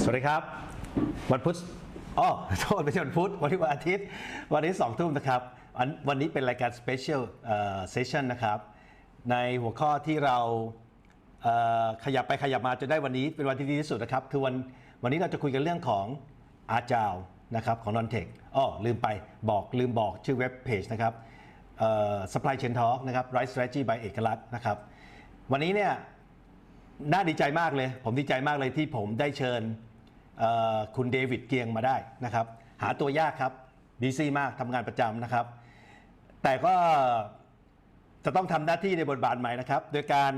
สวัสดีครับวันพุธโทษไม่ใช่วันพุธวันนี้วันอาทิตย์วันนี้2 ทุ่มนะครับวันนี้เป็นรายการ Special Session นะครับในหัวข้อที่เราขยับไปขยับมาจนได้วันนี้เป็นวันที่ดีที่สุดนะครับคือวันนี้เราจะคุยกันเรื่องของ Agile นะครับของ Non-Tech ลืมบอกชื่อเว็บเพจนะครับSupply Chain Talk นะครับ Right Strategy by เอกลักษณ์นะครับวันนี้เนี่ยน่าดีใจมากเลยผมดีใจมากเลยที่ผมได้เชิญคุณเดวิดเกียงมาได้นะครับหาตัวยากครับบีซี่มากทำงานประจำนะครับแต่ก็จะต้องทำหน้าที่ในบทบาทใหม่นะครับโดยการ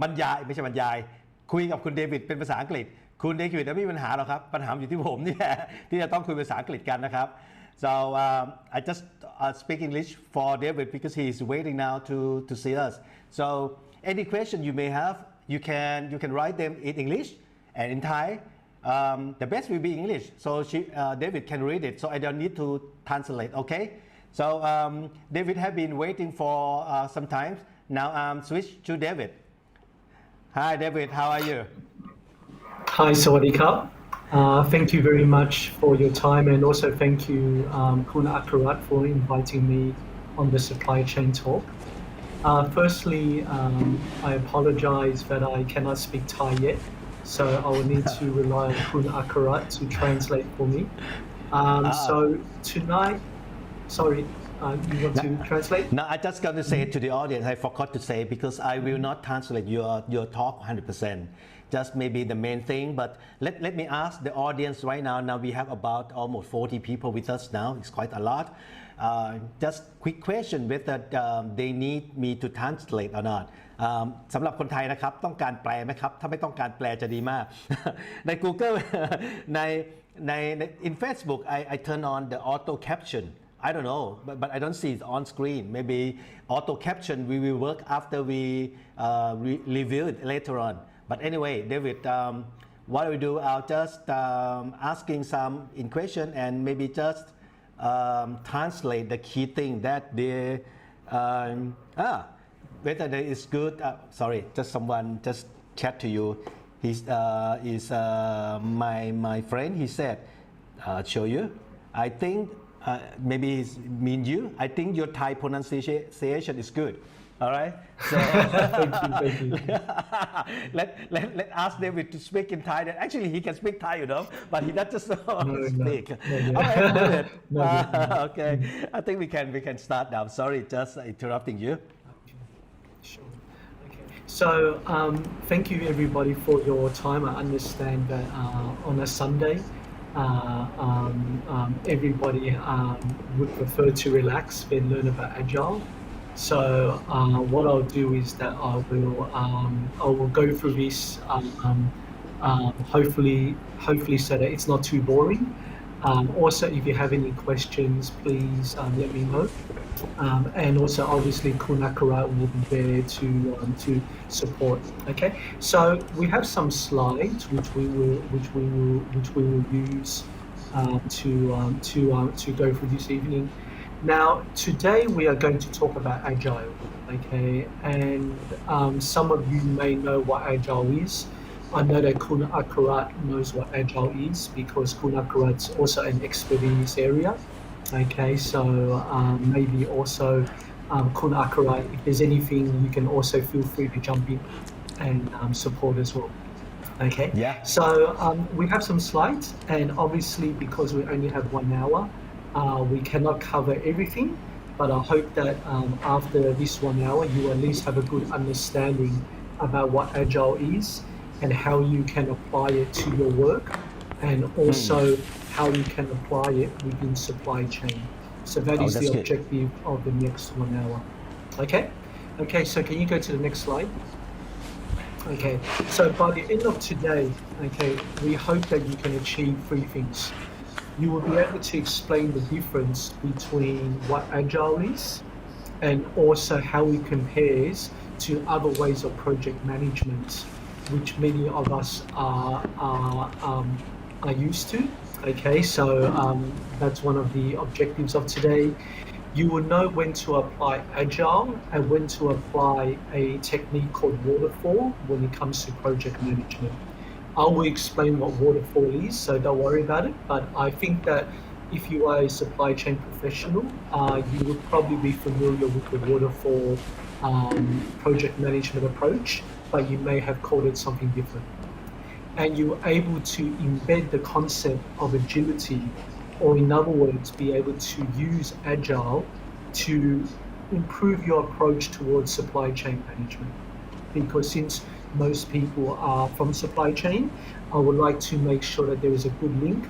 บรรยายไม่ใช่บรรยายคุยกับคุณเดวิดเป็นภาษาอังกฤษคุณเดวิดไม่มีปัญหาหรอกครับปัญหาอยู่ที่ผมนี่แหละที่จะต้องคุยภาษาอังกฤษกันนะครับ so I just speak English for David because he is waiting now to see us so any question you may have you can write them in English and in Thai the best will be English so David can read it so I don't need to translate okay so David have been waiting for some time now switch to David hi David how are you hi สวัสดีครับthank you very much for your time and also thank you Kun Akarat for inviting me on the supply chain talk firstly I apologize that I cannot speak Thai yet so I will need to rely on Kun Akarat to translate for me so tonight sorry you want to translate no I just got to say to the audience I forgot to say because I will not translate your talk 100% just maybe the main thing but let me ask the audience right now we have about almost 40 people with us now it's quite a lot just quick question whether they need me to translate or not สำหรับคนไทยนะครับต้องการแปลไหมครับถ้าไม่ต้องการแปลจะดีมากใน Google ใน in Facebook I turn on the auto caption I don't know but I don't see it on screen maybe auto caption we will work after we review it later on but anyway David what I will do I'll just asking some in question and maybe just translate the key thing that they whether that is good sorry just someone just chat to you he's is my friend he said show you I think maybe it's mean you I think your Thai pronunciation is good all right so thank you let ask David to speak in Thai that actually he can speak Thai you know but he doesn't speak all right good okay I think we can start now sorry just interrupting you sure okay so thank you everybody for your time I understand that on a Sunday everybody would prefer to relax and learn about Agile so what I'll do is that I will go through this hopefully so that it's not too boring also if you have any questions please let me know and also obviously Kun Akarat will be there to support okay so we have some slides which we will use to go through this evening now today we are going to talk about Agile okay and some of you may know what Agile is I know that Kun Akarat knows what Agile is because Kun Akarat's also an expert in this area okay so maybe also Kun Akarat if there's anything you can also feel free to jump in and support as well okay yeah so we have some slides and obviously because we only have 1 hour we cannot cover everything but I hope that after this 1 hour you at least have a good understanding about what Agile is and how you can apply it to your work and also how you can apply it within supply chain so that is the objective of the next 1 hour okay so can you go to the next slide okay so by the end of today okay we hope that you can achieve 3 things you will be able to explain the difference between what Agile is and also how it compares to other ways of project management which many of us are used to okay so that's one of the objectives of today you will know when to apply Agile and when to apply a technique called waterfall when it comes to project management I will explain what waterfall is, so don't worry about it. But I think that if you are a supply chain professional, you would probably be familiar with the waterfall project management approach, but you may have called it something different. And you're able to embed the concept of agility, or in other words, be able to use Agile to improve your approach towards supply chain management. Because since most people are from supply chain, I would like to make sure that there is a good link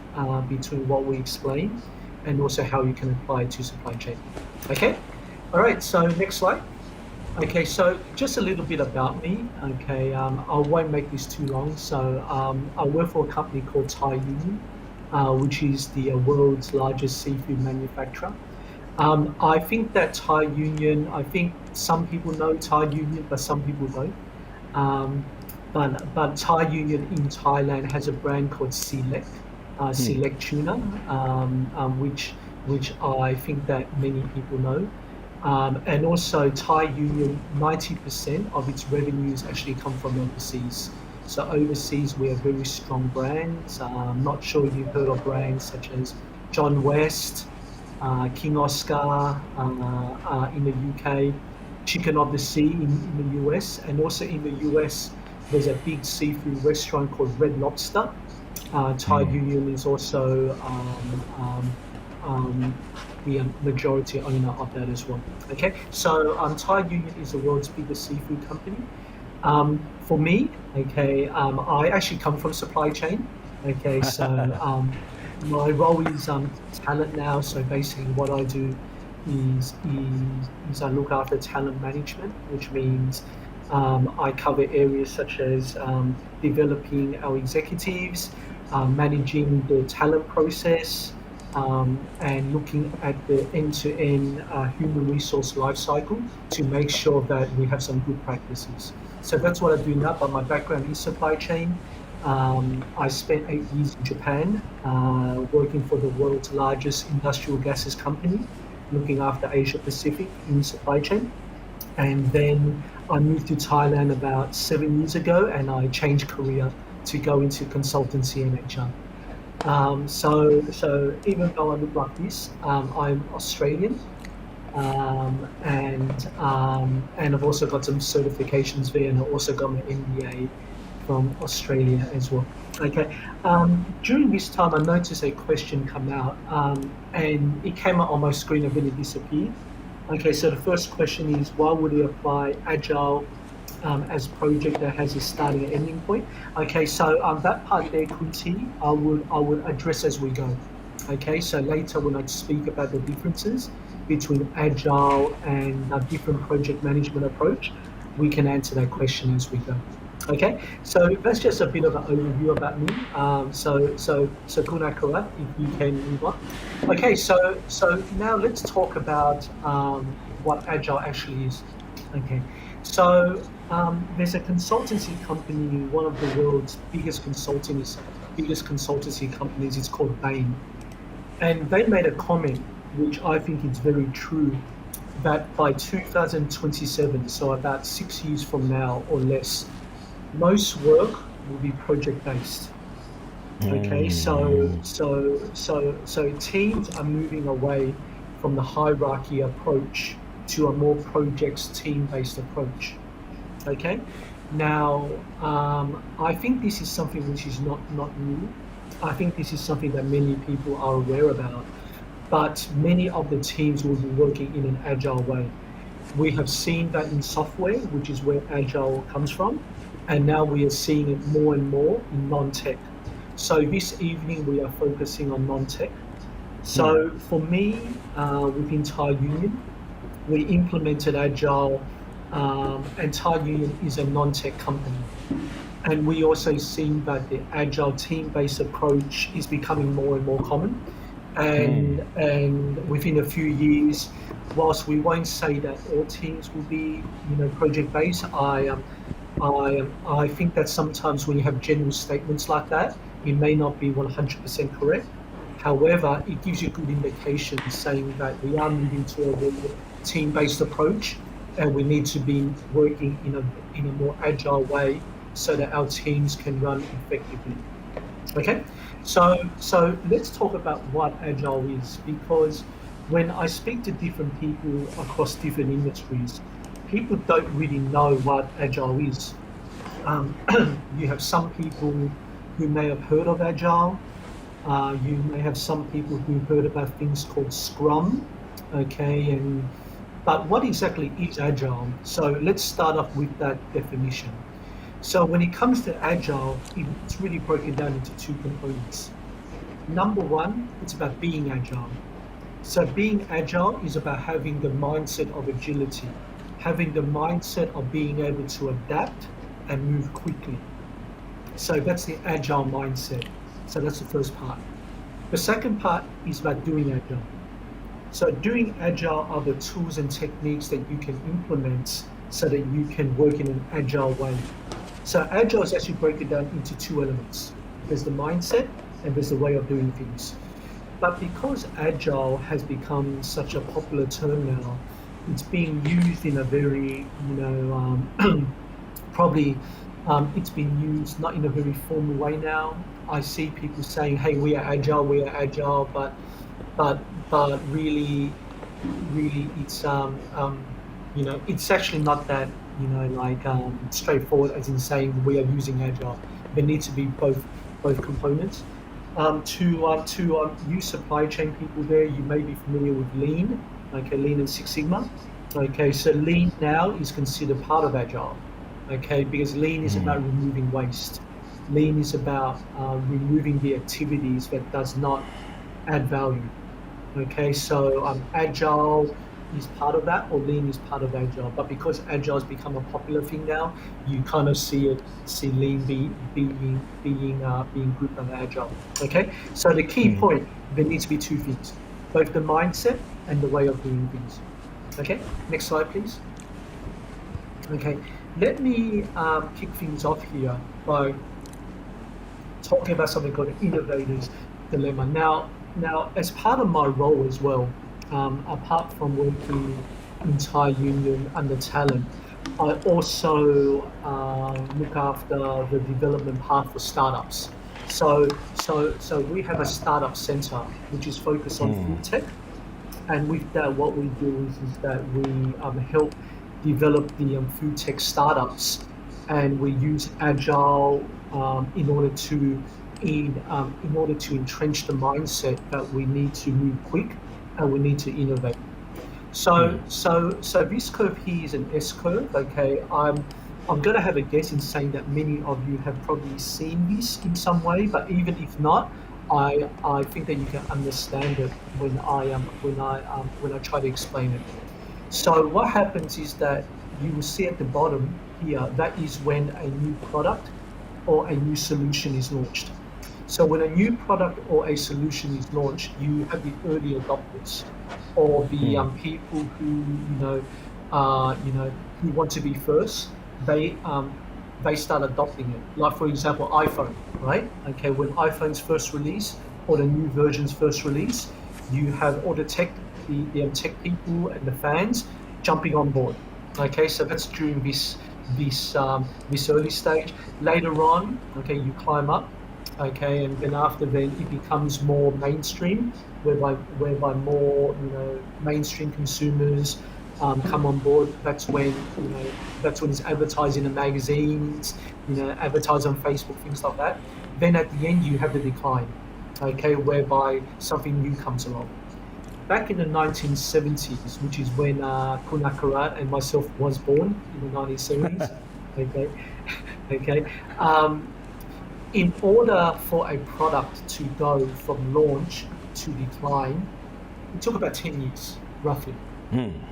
between what we explain and also how you can apply it to supply chain. Okay? All right, so next slide. Okay, so just a little bit about me. Okay, I won't make this too long. So I work for a company called Thai Union, which is the world's largest seafood manufacturer. I think that Thai Union, I think some people know Thai Union, but some people don't. But Thai Union in Thailand has a brand called Select, Select Tuna, which I think that many people know. And also Thai Union, 90% of its revenues actually come from overseas. So overseas, we have very strong brands. I'm not sure you've heard of brands such as John West, King Oscar in the UK, Chicken of the Sea in the US, and also in the US, there's a big seafood restaurant called Red Lobster. Thai Union is also the majority owner of that as well. Okay, so Thai Union is the world's biggest seafood company. For me, okay, I actually come from supply chain. Okay, so my role is talent now. So basically, what I do is I look after talent management, which means I cover areas such as developing our executives, managing the talent process, and looking at the end-to-end human resource life cycle to make sure that we have some good practices. So that's what I do now, but my background is supply chain. I spent 8 years in Japan, working for the world's largest industrial gases company, looking after Asia Pacific in supply chain. And then I moved to Thailand about 7 years ago, and I changed career to go into consultancy and HR. So even though I look like this, I'm Australian, and I've also got some certifications there, and I also got my MBA from Australia as well. Okay. During this time, I noticed a question come out, and it came out on my screen and then it disappeared. Okay, so the first question is, why would we apply Agile as a project that has a starting and ending point? Okay, so that part there, Kunti, I would address as we go. Okay, so later when I speak about the differences between Agile and a different project management approach, we can answer that question as we go. Okay, so that's just a bit of an overview about me. So Kunakura, if you can move on. Okay, so now let's talk about what Agile actually is. Okay, so there's a consultancy company, one of the world's biggest consultancy companies. It's called Bain, and they made a comment which I think is very true, that by 2027, so about 6 years from now or less, most work will be project-based. Okay, so teams are moving away from the hierarchy approach to a more projects team-based approach. Okay, now I think this is something which is not new. I think this is something that many people are aware about, but many of the teams will be working in an agile way. We have seen that in software, which is where Agile comes from, and now we are seeing it more and more in non-tech. So this evening we are focusing on non-tech. So for me, within Thai Union, we implemented Agile, and Thai Union is a non-tech company. And we also seen that the Agile team-based approach is becoming more and more common. And within a few years, whilst we won't say that all teams will be, project-based, I think that sometimes when you have general statements like that, it may not be 100% correct. However, it gives you good indication saying that we are moving to a more team-based approach, and we need to be working in a more agile way so that our teams can run effectively. Okay, so let's talk about what Agile is, because when I speak to different people across different industries, people don't really know what Agile is. You have some people who may have heard of Agile. You may have some people who heard about things called Scrum, okay, but what exactly is Agile? So let's start off with that definition. So when it comes to Agile, it's really broken down into two components. Number one, it's about being Agile. So being Agile is about having the mindset of agility, having the mindset of being able to adapt and move quickly. So that's the Agile mindset. So that's the first part. The second part is about doing Agile. So doing Agile are the tools and techniques that you can implement so that you can work in an Agile way. So Agile is actually broken down into two elements. There's the mindset and there's the way of doing things. But because Agile has become such a popular term now, it's being used in a very, probably it's been used not in a very formal way now. I see people saying, hey, we are Agile, but really it's, it's actually not that, straightforward as in saying we are using Agile. There needs to be both components. To you supply chain people there, you may be familiar with Lean, okay, Lean and Six Sigma. Okay, so Lean now is considered part of Agile, okay, because Lean is about removing waste. Lean is about removing the activities that does not add value. Okay, so Agile is part of that, or Lean is part of Agile. But because Agile has become a popular thing now, you kind of see Lean being grouped under Agile. Okay, so the key point, there needs to be two things, both the mindset and the way of doing things. Okay, next slide, please. Okay, let me kick things off here by talking about something called the innovator's dilemma. Now, as part of my role as well, apart from working in Thai Union under talent, I also look after the development part for startups. So we have a startup center which is focused on food tech, and with that, what we do is that we help develop the food tech startups, and we use Agile in order to entrench the mindset that we need to move quick and we need to innovate. So this curve here is an S curve. Okay, I'm going to have a guess in saying that many of you have probably seen this in some way, but even if not, I think that you can understand it when I try to explain it. So what happens is that you will see at the bottom here, that is when a new product or a new solution is launched. So when a new product or a solution is launched, you have the early adopters, or the people who who want to be first. They start adopting it. Like for example, iPhone, right? Okay, when iPhones first release or the new versions first release, you have all the tech people and the fans jumping on board. Okay, so that's during this early stage. Later on, okay, you climb up. Okay, and then after then it becomes more mainstream, whereby more mainstream consumers come on board. That's when it's advertised in the magazines, advertised on Facebook, things like that. Then at the end you have the decline, okay, whereby something new comes along. Back in the 1970s, which is when Kun Akarat and myself was born in the 1970s, okay. In order for a product to go from launch to decline, it took about 10 years, roughly.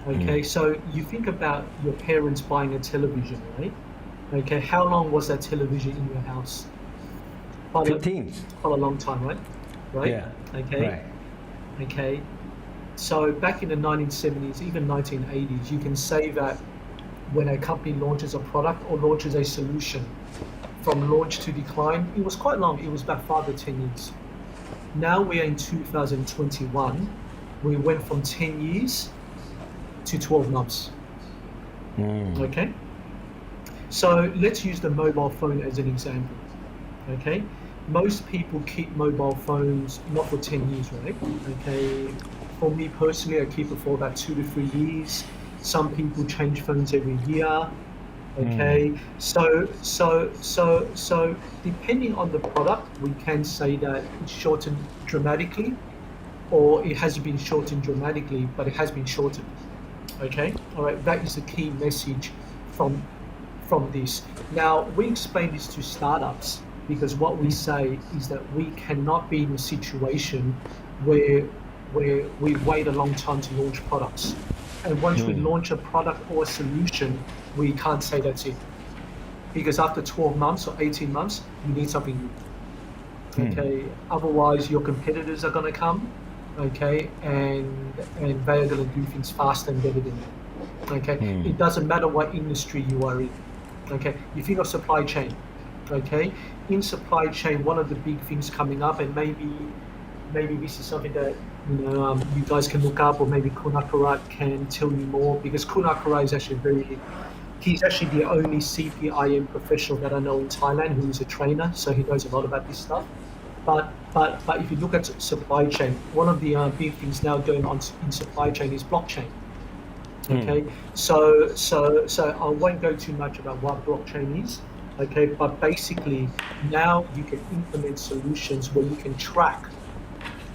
Okay, so you think about your parents buying a television, right? Okay, how long was that television in your house? 15. Quite a long time, right? Right? Yeah. Okay. Right. Okay. So back in the 1970s, even 1980s, you can say that when a company launches a product or launches a solution, from launch to decline, it was quite long. It was about 5 to 10 years. Now we are in 2021. We went from 10 years to 12 months. Okay. So let's use the mobile phone as an example. Okay, most people keep mobile phones not for 10 years, right? Okay, for me personally, I keep it for about 2 to 3 years. Some people change phones every year. Okay, so depending on the product, we can say that it's shortened dramatically, or it hasn't been shortened dramatically, but it has been shortened. Okay, all right, that is the key message from this. Now, we explain this to startups because what we say is that we cannot be in a situation where we wait a long time to launch products. And once we launch a product or a solution, we can't say that's it. Because after 12 months or 18 months, you need something new. Okay, otherwise your competitors are going to come, okay, and they are going to do things faster and better than you. Okay, it doesn't matter what industry you are in. Okay, you think of supply chain. Okay, in supply chain, one of the big things coming up, and maybe this is something that you guys can look up, or maybe Kunakarat can tell you more, because Kunakarat is actually he's actually the only CPIM professional that I know in Thailand who is a trainer, so he knows a lot about this stuff. But if you look at supply chain, one of the big things now going on in supply chain is blockchain. Okay, so I won't go too much about what blockchain is. Okay, but basically now you can implement solutions where you can track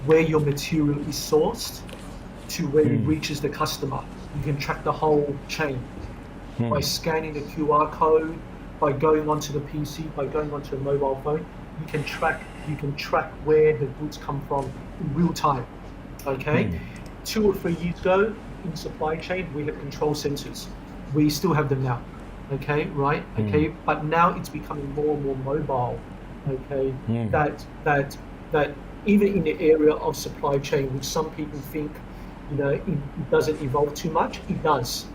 where your material is sourced to where it reaches the customer. You can track the whole chain by scanning the QR code, by going onto the PC, by going onto a mobile phone. You can track where the goods come from in real time. Okay, 2 or 3 years ago in supply chain we had control centers. We still have them now. Okay, right? Okay, but now it's becoming more and more mobile. Okay, that even in the area of supply chain, which some people think, it doesn't evolve too much, it does.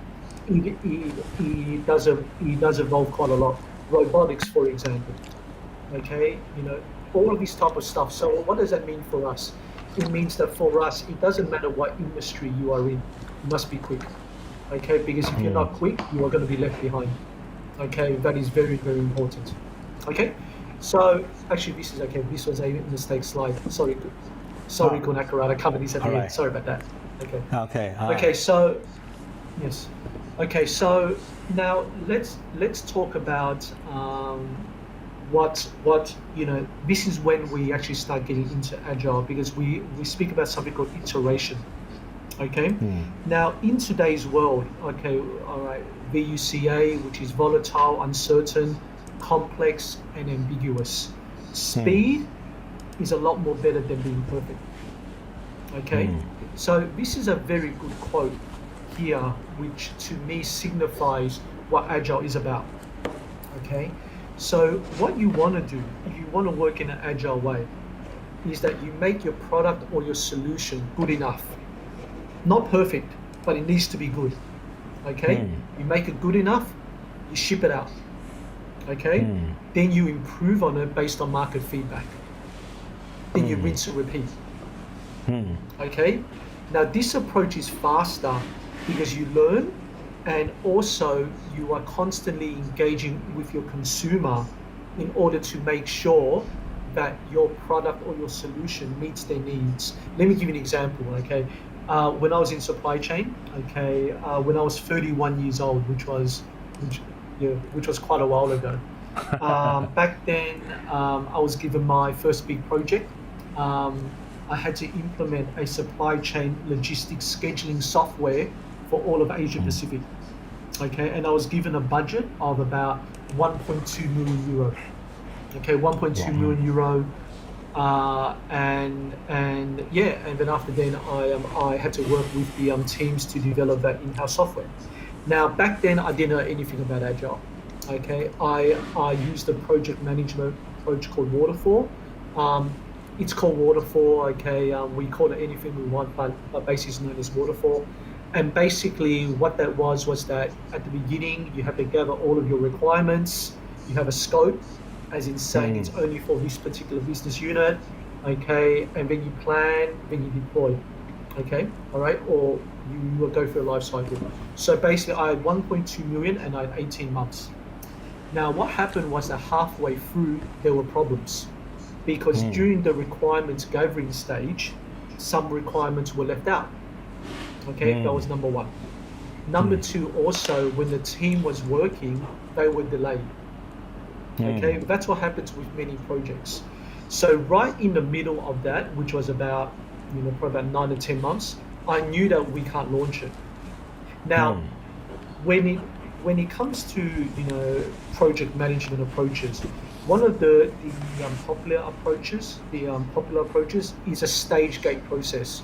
It does evolve quite a lot. Robotics, for example. Okay, all of this type of stuff. So what does that mean for us? It means that for us, it doesn't matter what industry you are in, you must be quick. Okay, because if you're not quick, you are going to be left behind. Okay, that is very, very important. Okay, so actually this is okay. This was a mistake slide. Sorry, Kunakarat. I covered this at the end. Sorry about that. Okay. Okay. Okay. So yes. Okay. So now let's talk about what This is when we actually start getting into Agile, because we speak about something called iteration. Okay. Now in today's world, okay, all right, VUCA, which is volatile, uncertain, complex, and ambiguous. Speed is a lot more better than being perfect. Okay. So this is a very good quote here, which to me signifies what Agile is about. Okay. So what you want to do, if you want to work in an Agile way, is that you make your product or your solution good enough. Not perfect, but it needs to be good. Okay, you make it good enough, you ship it out. Okay, then you improve on it based on market feedback. Then you rinse and repeat. Okay, now this approach is faster because you learn, and also you are constantly engaging with your consumer in order to make sure that your product or your solution meets their needs. Let me give you an example. Okay. When I was in supply chain, okay, when I was 31 years old, which was quite a while ago. Back then, I was given my first big project. I had to implement a supply chain logistics scheduling software for all of Asia Pacific. Okay, and I was given a budget of about 1.2 million euro. Okay, 1.2 million euro. And then after then I had to work with the teams to develop that in-house software. Now back then I didn't know anything about Agile. Okay, I used a project management approach called Waterfall. It's called Waterfall. Okay, we call it anything we want, but basically it's known as Waterfall. And basically what that was that at the beginning you have to gather all of your requirements. You have a scope, as in saying it's only for this particular business unit, okay, and then you plan, then you deploy, okay, all right, or you will go through a life cycle. So basically I had 1.2 million and I had 18 months. Now, what happened was that halfway through, there were problems because during the requirements gathering stage, some requirements were left out. Okay, that was number one. Number two, also, when the team was working, they were delayed. Okay, that's what happens with many projects. So right in the middle of that, which was about, probably about 9 to 10 months, I knew that we can't launch it. Now, when it comes to project management approaches, one of the popular approaches is a stage gate process.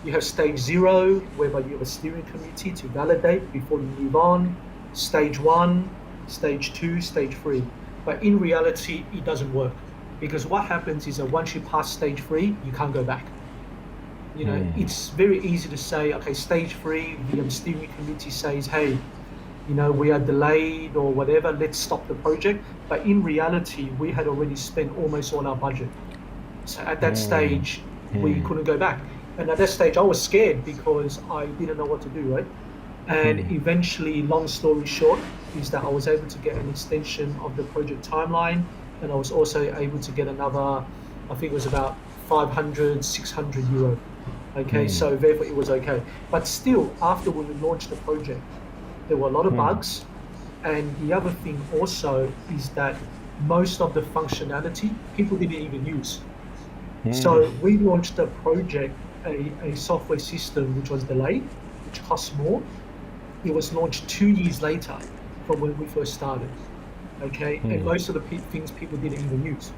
You have stage 0, whereby you have a steering committee to validate before you move on. Stage 1, stage 2, stage 3. But in reality, it doesn't work because what happens is that once you pass stage 3, you can't go back. It's very easy to say, okay, stage 3, the steering committee says, hey, we are delayed or whatever, let's stop the project. But in reality, we had already spent almost all our budget. So at that stage, we couldn't go back. And at that stage, I was scared because I didn't know what to do, right? And eventually, long story short, is that I was able to get an extension of the project timeline. And I was also able to get another, I think it was about 500, 600 euro. Okay, so therefore it was okay. But still, after when we launched the project, there were a lot of bugs. And the other thing also is that most of the functionality people didn't even use. So we launched a project, a software system which was delayed, which cost more. It was launched 2 years later from when we first started. Okay, and most of the things people didn't even use.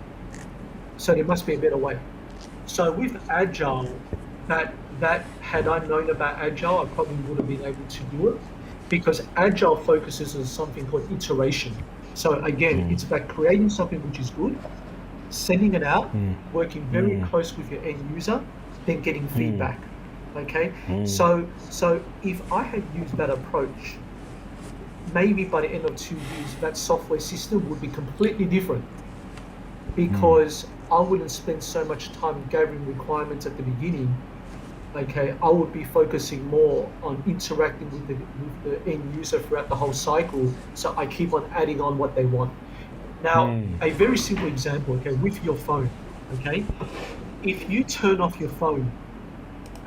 So there must be a better way. So with Agile, that had I known about Agile, I probably would have been able to do it because Agile focuses on something called iteration. So again, it's about creating something which is good, sending it out, working very close with your end user, then getting feedback. Okay, so if I had used that approach, maybe by the end of 2 years, that software system would be completely different because I wouldn't spend so much time gathering requirements at the beginning. Okay, I would be focusing more on interacting with the end user throughout the whole cycle, so I keep on adding on what they want. Now, a very simple example, okay, with your phone, okay, if you turn off your phone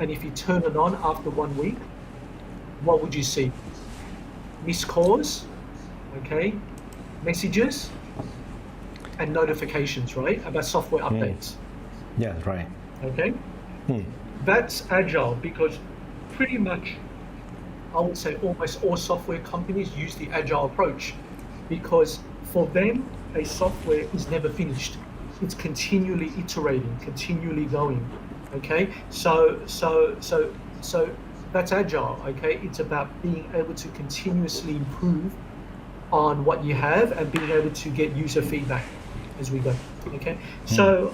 and if you turn it on after 1 week, what would you see? Missed calls, okay, messages, and notifications, right, about software updates. Yeah, right. Okay, that's Agile because pretty much, I would say almost all software companies use the Agile approach because for them, a software is never finished. It's continually iterating, continually going. Okay, so that's Agile. Okay, it's about being able to continuously improve on what you have and being able to get user feedback as we go. Okay, so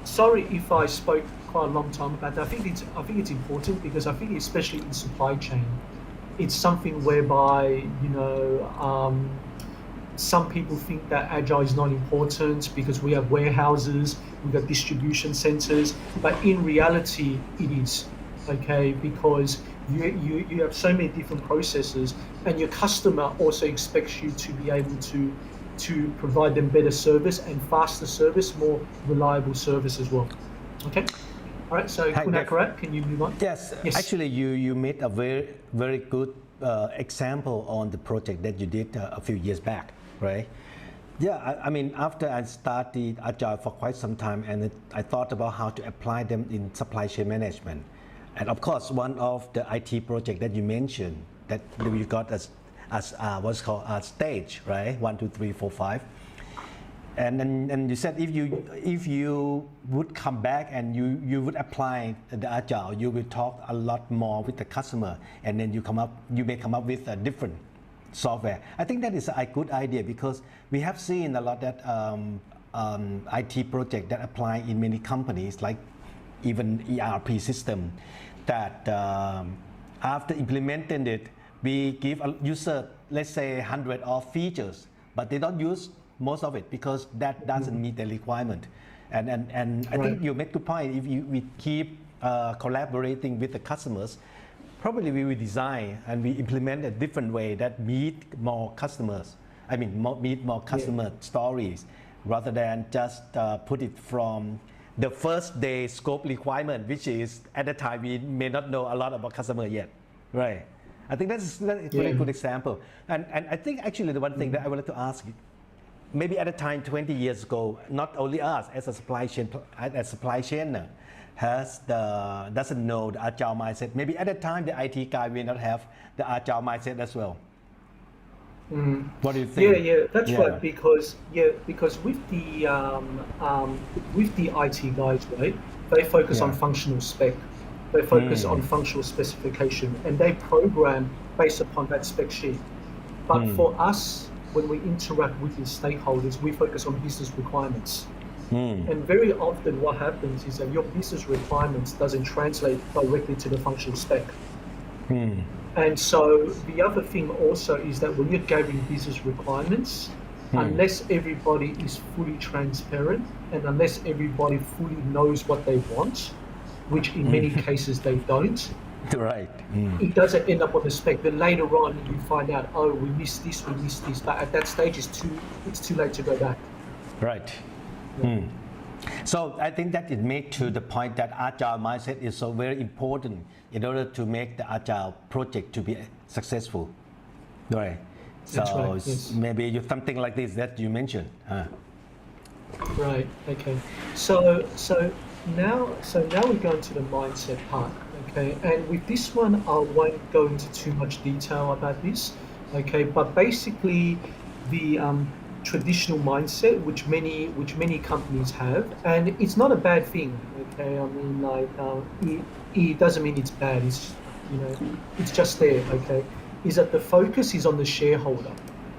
sorry if I spoke quite a long time about that. I think it's important because I think especially in supply chain, it's something whereby some people think that Agile is not important because we have warehouses, we've got distribution centers, but in reality, it is, okay, because you have so many different processes and your customer also expects you to be able to provide them better service and faster service, more reliable service as well. Okay? All right, so Kunakarat, can you move on? Yes. Actually, you made a very good example on the project that you did a few years back, right? Yeah, I mean, after I studied Agile for quite some time, and I thought about how to apply them in supply chain management. And of course, one of the IT project that you mentioned that you got as what's called a stage, right? 1, 2, 3, 4, 5. And you said if you would come back and you would apply the Agile, you will talk a lot more with the customer, and then you may come up with a different software. I think that is a good idea because we have seen a lot that IT project that apply in many companies, like even ERP system, that after implementing it, we give a user, let's say 100 of features, but they don't use most of it because that doesn't meet the requirement. And I think you make the point, if we keep collaborating with the customers, probably we will design and we implement a different way that meet more customers. I mean meet more customer stories rather than just put it from the first day scope requirement, which is at the time we may not know a lot about customer yet, right? I think that's a very good example, and I think actually the one thing that I wanted to ask you, maybe at a time 20 years ago, not only us as a supply chain doesn't know the agile mindset. Maybe at the time the IT guy may not have the agile mindset as well. What do you think? Yeah, that's right. Because with the IT guys, right, they focus on functional spec, they focus on functional specification, and they program based upon that spec sheet. But for us, when we interact with the stakeholders, we focus on business requirements. And very often what happens is that your business requirements doesn't translate directly to the functional spec. And so the other thing also is that when you're gathering business requirements, unless everybody is fully transparent and unless everybody fully knows what they want, which in many cases they don't, right. It doesn't end up on the spec. Then later on you find out, oh, we missed this, but at that stage it's too late to go back. Right. So I think that it made to the point that agile mindset is so very important in order to make the agile project to be successful, right? So That's right, yes. maybe something like this that you mentioned. Right. Okay. So now we go into the mindset part. Okay. And with this one, I won't go into too much detail about this. Okay. But basically, the traditional mindset which many companies have, and it's not a bad thing. Okay. I mean, like it doesn't mean it's bad. It's it's just there. Okay. Is that the focus is on the shareholder.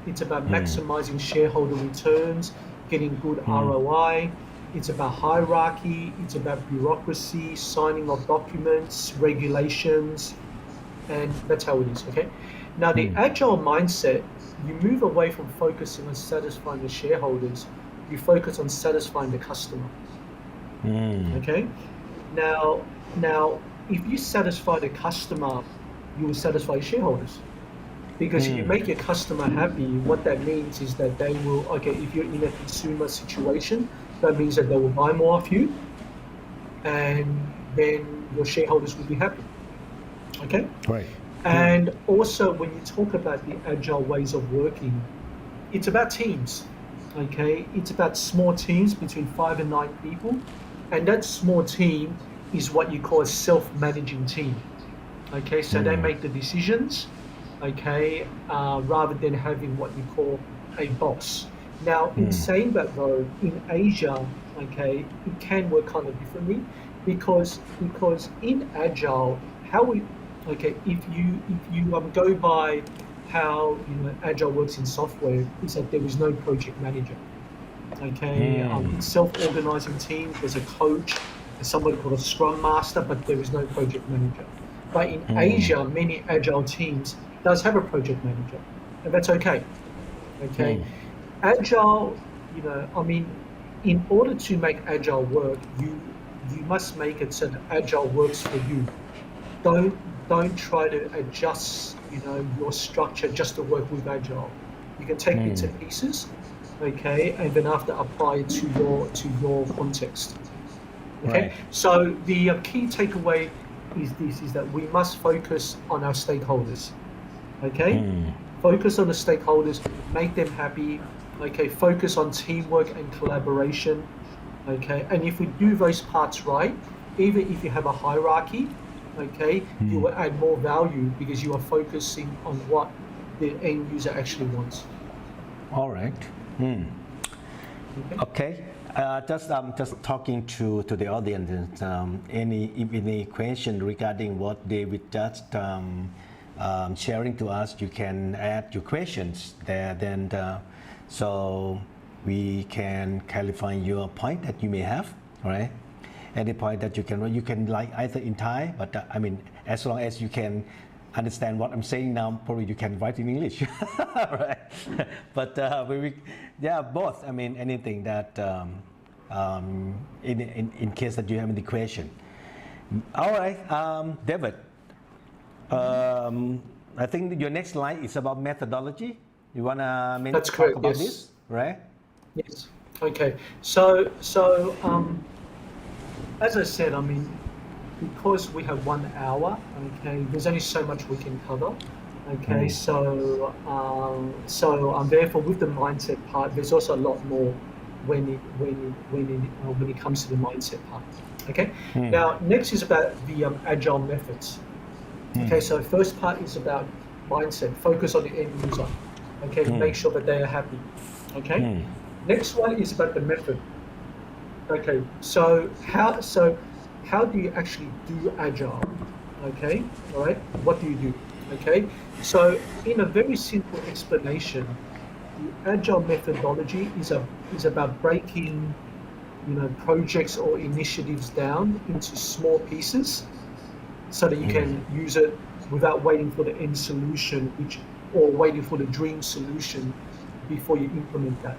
It's about maximizing shareholder returns, getting good ROI. It's about hierarchy. It's about bureaucracy, signing of documents, regulations, and that's how it is. Okay. Now the agile mindset, you move away from focusing on satisfying the shareholders. You focus on satisfying the customer. Okay. Now, if you satisfy the customer, you will satisfy shareholders. Because if you make your customer happy, what that means is that they will, okay, if you're in a consumer situation, that means that they will buy more of you, and then your shareholders will be happy. Okay? Right. And also, when you talk about the agile ways of working, it's about teams. Okay? It's about small teams between 5 and 9 people, and that small team is what you call a self-managing team. Okay? So they make the decisions. Okay, rather than having what you call a boss. Now, in saying that though, in Asia, okay, it can work kind of differently because in Agile, if you go by how Agile works in software, is that there is no project manager. Okay, it's self-organizing team. There's a coach, there's somebody called a Scrum Master, but there is no project manager. But in Asia, many Agile teams does have a project manager, and that's okay. Okay, Agile, I mean, in order to make Agile work, you must make it so that Agile works for you. Don't try to adjust, your structure just to work with Agile. You can take bits and pieces, okay, and then after apply it to your context. Okay, Right. so the key takeaway is that we must focus on our stakeholders. Okay, focus on the stakeholders, make them happy. Okay, focus on teamwork and collaboration. Okay, and if we do those parts right, even if you have a hierarchy, okay, you will add more value because you are focusing on what the end user actually wants. All right. Okay. Just talking to the audience. Any question regarding what David just sharing to us, you can add your questions there. Then, so we can clarify your point that you may have, right? Any point that you can like either in Thai, but I mean, as long as you can understand what I'm saying now, probably you can write in English, right? But both. I mean, anything that in case that you have any question. All right, David. I think your next slide is about methodology. You wanna That's talk correct, about yes. this, right? Yes. Okay. As I said, I mean, because we have 1 hour, okay, there's only so much we can cover. Okay, therefore with the mindset part, there's also a lot more when it comes to the mindset part. Okay. Now, next is about the agile methods. Okay, so first part is about mindset, focus on the end user. Okay, make sure that they are happy. Okay. Next one is about the method. Okay, so how do you actually do agile? Okay, all right. What do you do? Okay, so in a very simple explanation, the agile methodology is about breaking, projects or initiatives down into small pieces, so that you can use it without waiting for the end solution, or waiting for the dream solution before you implement that.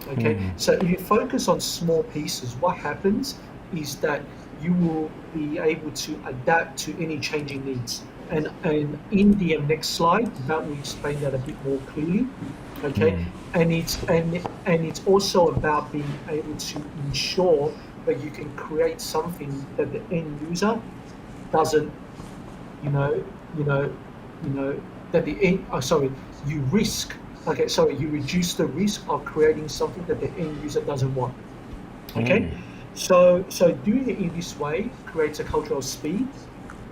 Okay, so if you focus on small pieces, what happens is that you will be able to adapt to any changing needs. And in the next slide, that will explain that a bit more clearly. Okay, and it's also about being able to ensure that you can create something that the end user doesn't, that the end. You risk. Okay, sorry, you reduce the risk of creating something that the end user doesn't want. Okay, so doing it in this way creates a culture of speed.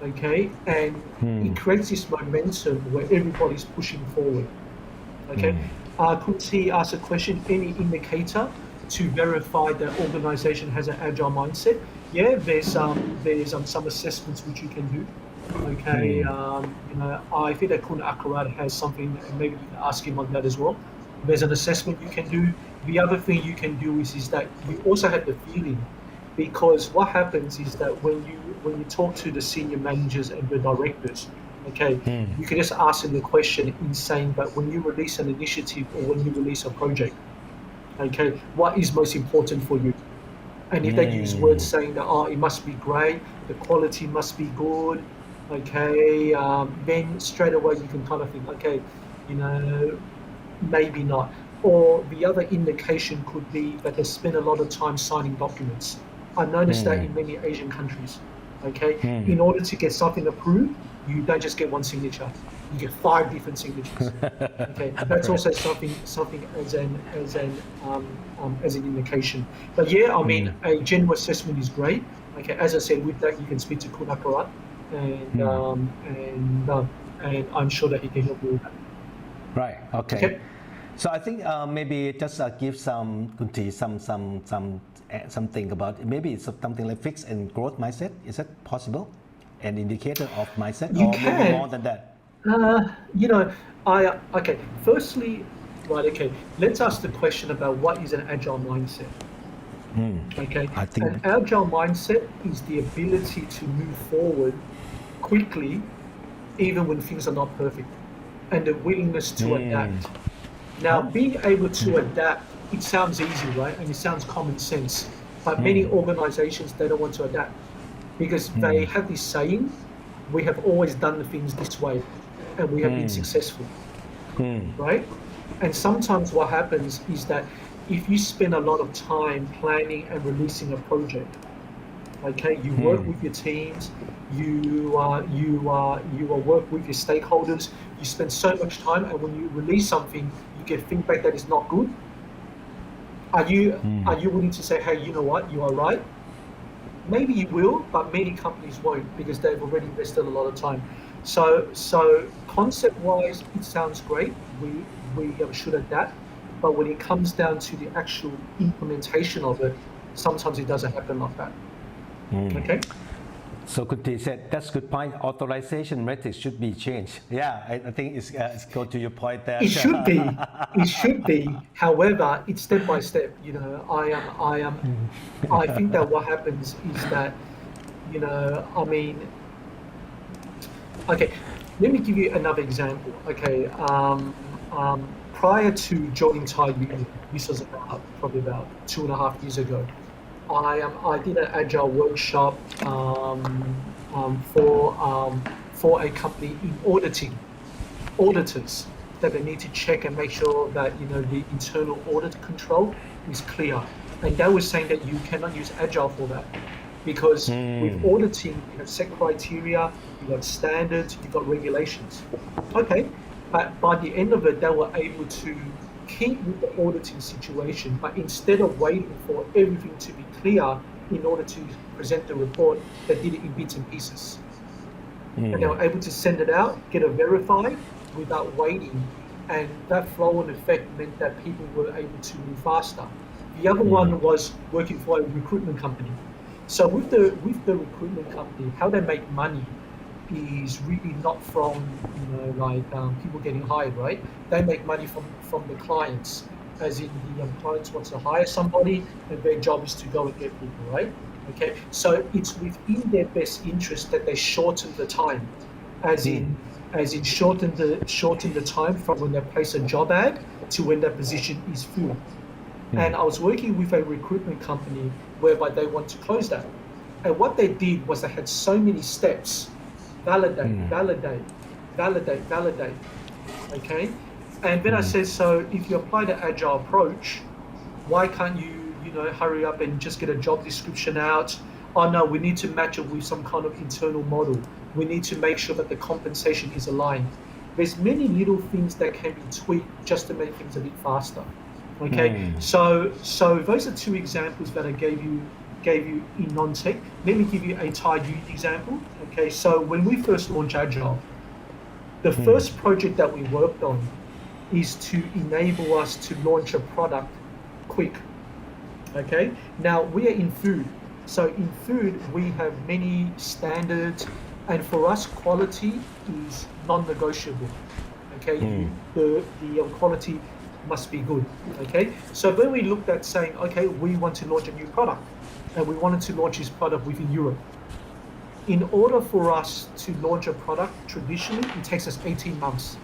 Okay, and it creates this momentum where everybody's pushing forward. Okay, Kunti asked a question: any indicator to verify that organization has an agile mindset? Yeah, there's some assessments which you can do. Okay, I think that Kun Akarat has something, and maybe you can ask him on that as well. There's an assessment you can do. The other thing you can do is that you also have the feeling, because what happens is that when you talk to the senior managers and the directors, okay, you can just ask them the question in saying that when you release an initiative or when you release a project, okay, what is most important for you? And if they use words saying that, it must be great, the quality must be good, okay, then straight away you can kind of think, okay, maybe not. Or the other indication could be that they spend a lot of time signing documents. I noticed that in many Asian countries, okay? In order to get something approved, you don't just get one signature, you get 5 different signatures. Okay, that's also something as an indication. But yeah, I mean, a general assessment is great. Okay, as I said, with that you can speak to Kunakarat, and I'm sure that he can help you with that. Right. Okay. So I think maybe just give Kunti something about maybe it's something like fixed and growth mindset. Is that possible? An indicator of mindset, You or can. maybe more than that? Okay. Firstly, right. Okay. Let's ask the question about what is an agile mindset. Okay. I think An agile mindset is the ability to move forward quickly, even when things are not perfect, and the willingness to adapt. Now, being able to adapt, it sounds easy, right? And it sounds common sense. But many organizations, they don't want to adapt because they have this saying, we have always done the things this way and we have been successful, right? And sometimes what happens is that if you spend a lot of time planning and releasing a project, okay, you work with your teams, you work with your stakeholders, you spend so much time, and when you release something, you get feedback that is not good. Are you willing to say, hey, you know what, you are right? Maybe you will, but many companies won't because they've already invested a lot of time. So concept-wise, it sounds great. We should adapt, but when it comes down to the actual implementation of it, sometimes it doesn't happen like that. Okay. So Kunti said that's a good point. Authorization metrics should be changed. Yeah, I think it's go to your point there. It should be. It should be. However, it's step by step. I think that what happens is that, I mean, okay. Let me give you another example. Okay. Prior to joining Thai Union, this was probably about 2.5 years ago. I did an agile workshop for a company in auditors. that they need to check and make sure that the internal audit control is clear. And they were saying that you cannot use Agile for that because with auditing, you have set criteria, you got standards, you got regulations. Okay, but by the end of it, they were able to keep with the auditing situation, but instead of waiting for everything to be clear in order to present the report, they did it in bits and pieces. And they were able to send it out, get it verified without waiting, and that flow and effect meant that people were able to move faster. The other one was working for a recruitment company. So with the recruitment company, how they make money is really not from people getting hired, right? They make money from the clients, as in the clients want to hire somebody, and their job is to go and get people, right? Okay, so it's within their best interest that they shorten the time, as in shorten the time from when they place a job ad to when that position is filled. And I was working with a recruitment company whereby they want to close that. And what they did was they had so many steps: validate. Okay, and then I said, so if you apply the Agile approach, why can't you hurry up and just get a job description out? Oh no, we need to match it with some kind of internal model. We need to make sure that the compensation is aligned. There's many little things that can be tweaked just to make things a bit faster. Okay, so those are two examples that I gave you in non-tech. Let me give you a Thai youth example. Okay, so when we first launched Agile, the first project that we worked on is to enable us to launch a product quick. Okay, now we are in food. So in food, we have many standards, and for us, quality is non-negotiable. Okay, the quality must be good. Okay, so when we looked at saying, okay, we want to launch a new product, and we wanted to launch this product within Europe. In order for us to launch a product, traditionally, it takes us 18 months.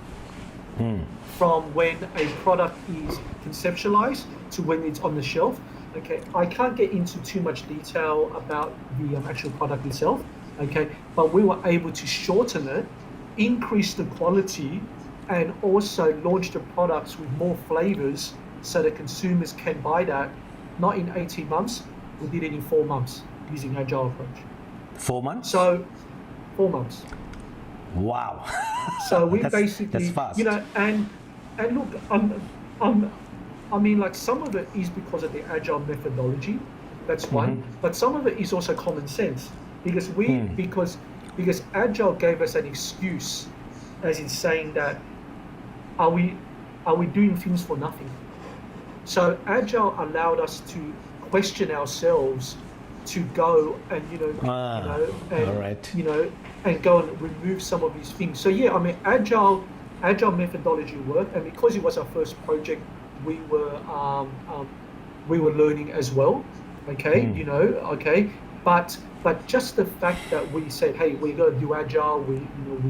From when a product is conceptualized to when it's on the shelf. Okay, I can't get into too much detail about the actual product itself, okay, but we were able to shorten it, increase the quality, and also launch the products with more flavors so that consumers can buy that, not in 18 months, we did it in 4 months using Agile approach. 4 months? So, 4 months. Wow. So we basically, that's fast. and look, I mean, like some of it is because of the Agile methodology, that's one, but some of it is also common sense because because Agile gave us an excuse, as in saying that, are we doing things for nothing? So Agile allowed us to question ourselves to go and and go and remove some of these things. So yeah, I mean, Agile methodology worked, and because it was our first project, we were learning as well. Okay, okay, but just the fact that we said, hey, we're going to do Agile, we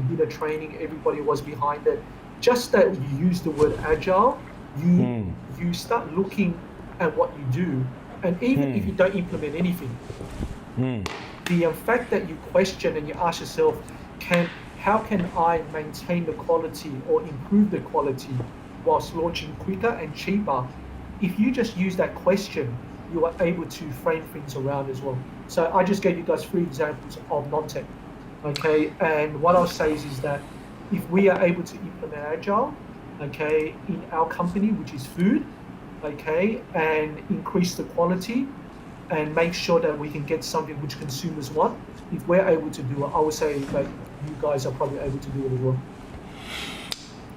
did a training, everybody was behind it. Just that you use the word Agile, you start looking at what you do, and even if you don't implement anything, the fact that you question and you ask yourself, how can I maintain the quality or improve the quality whilst launching quicker and cheaper? If you just use that question, you are able to frame things around as well. So I just gave you guys 3 examples of non-tech. Okay, and what I'll say is that if we are able to implement Agile, okay, in our company, which is food, okay, and increase the quality and make sure that we can get something which consumers want, if we're able to do it, I would say that you guys are probably able to do it as well.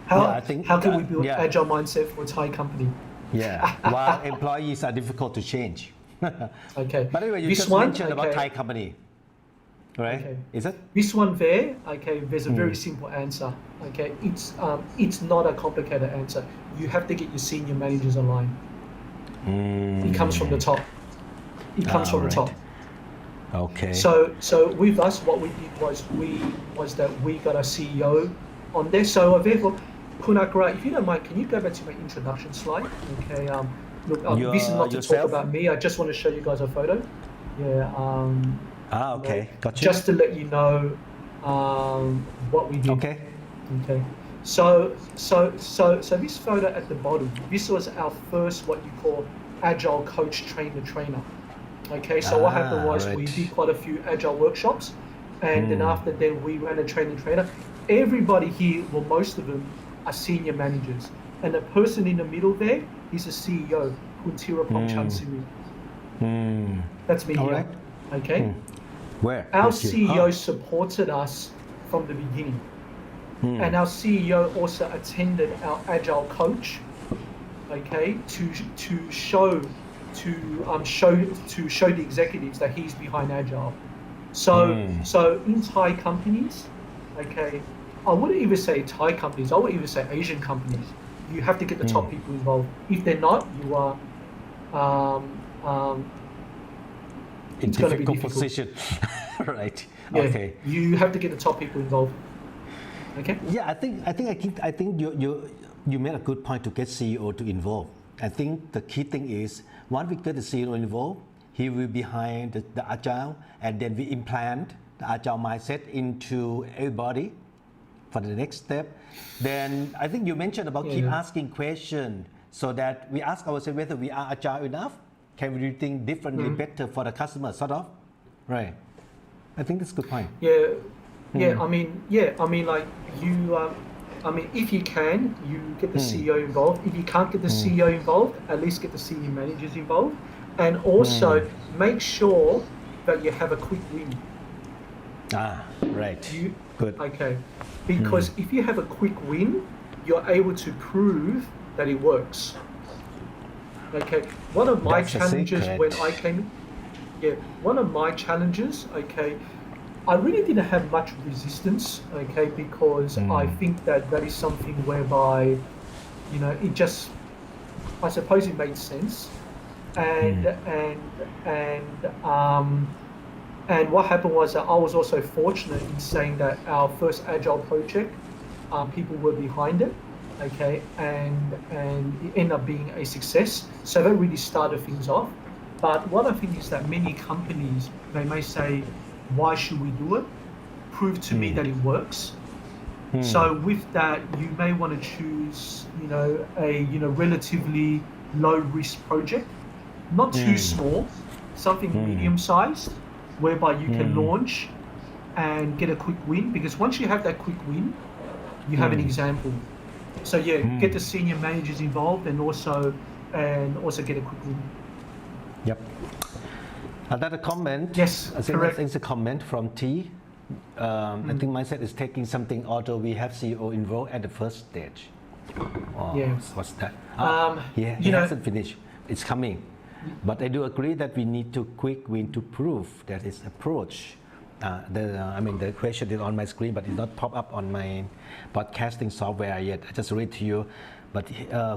How can we build Agile mindset for a Thai company? Yeah, while employees are difficult to change. Okay. But anyway, you this just one, mentioned about Thai company, right? Okay. Is it? This one there, okay, there's a very simple answer. Okay, it's not a complicated answer. You have to get your senior managers aligned. It comes from the top. It comes from the top. Okay. So with us, what we did was that we got a CEO on there. So therefore, Kunakara, if you don't mind, can you go back to my introduction slide? Okay. Look, this is not to talk about me. I just want to show you guys a photo. Yeah. Okay. Gotcha. Just to let you know what we do. Okay. Okay. So this photo at the bottom, this was our first what you call agile coach trainer. Okay, so what happened was we right. did quite a few agile workshops, and then after that we ran a trainer. Everybody here, well, most of them are senior managers, and the person in the middle there is a CEO, Kuntirapong Chansiri. That's me All here. right. Okay. Where? Our Yes, you- CEO supported us from the beginning, and our CEO also attended our agile coach. Okay, to show the executives that he's behind agile. So in Thai companies, okay, I wouldn't even say Thai companies. I would even say Asian companies. You have to get the top people involved. If they're not, you are. in it's gonna be difficult difficult. position. Right. Yeah, Okay. you have to get the top people involved. Okay. Yeah, I think you made a good point to get CEO to involve. I think the key thing is once we get the CEO involved, he will be behind the agile, and then we implant the agile mindset into everybody for the next step. Then I think you mentioned about keep asking questions so that we ask ourselves whether we are agile enough. Can we do things differently, better for the customer, sort of, right? I think that's a good point. Yeah. I mean, like you. If you can, you get the CEO involved. If you can't get the CEO involved, at least get the senior managers involved, and also make sure that you have a quick win. Right. Good. Okay, because if you have a quick win, you're able to prove that it works. Okay, one of my That's the challenges secret. when I came, one of my challenges, okay, I really didn't have much resistance, okay, because I think that is something whereby, you know, it just, I suppose it made sense, and what happened was that I was also fortunate in saying that our first agile project, people were behind it, okay, and it ended up being a success. So that really started things off. But what I think is that many companies, they may say, why should we do it? Prove to me that it works. So with that, you may want to choose, you know, a relatively low risk project, not too small, something medium sized, whereby you can launch and get a quick win. Because once you have that quick win, you have an example. So get the senior managers involved and also get a quick win. Yep. Another comment. Yes, I think correct. it's a comment from T. I think mindset is taking something, although we have CEO involved at the first stage. What's that? He hasn't finished. It's coming. But I do agree that we need to quick win to prove that his approach. The question is on my screen, but it's not pop up on my podcasting software yet. I just read to you. But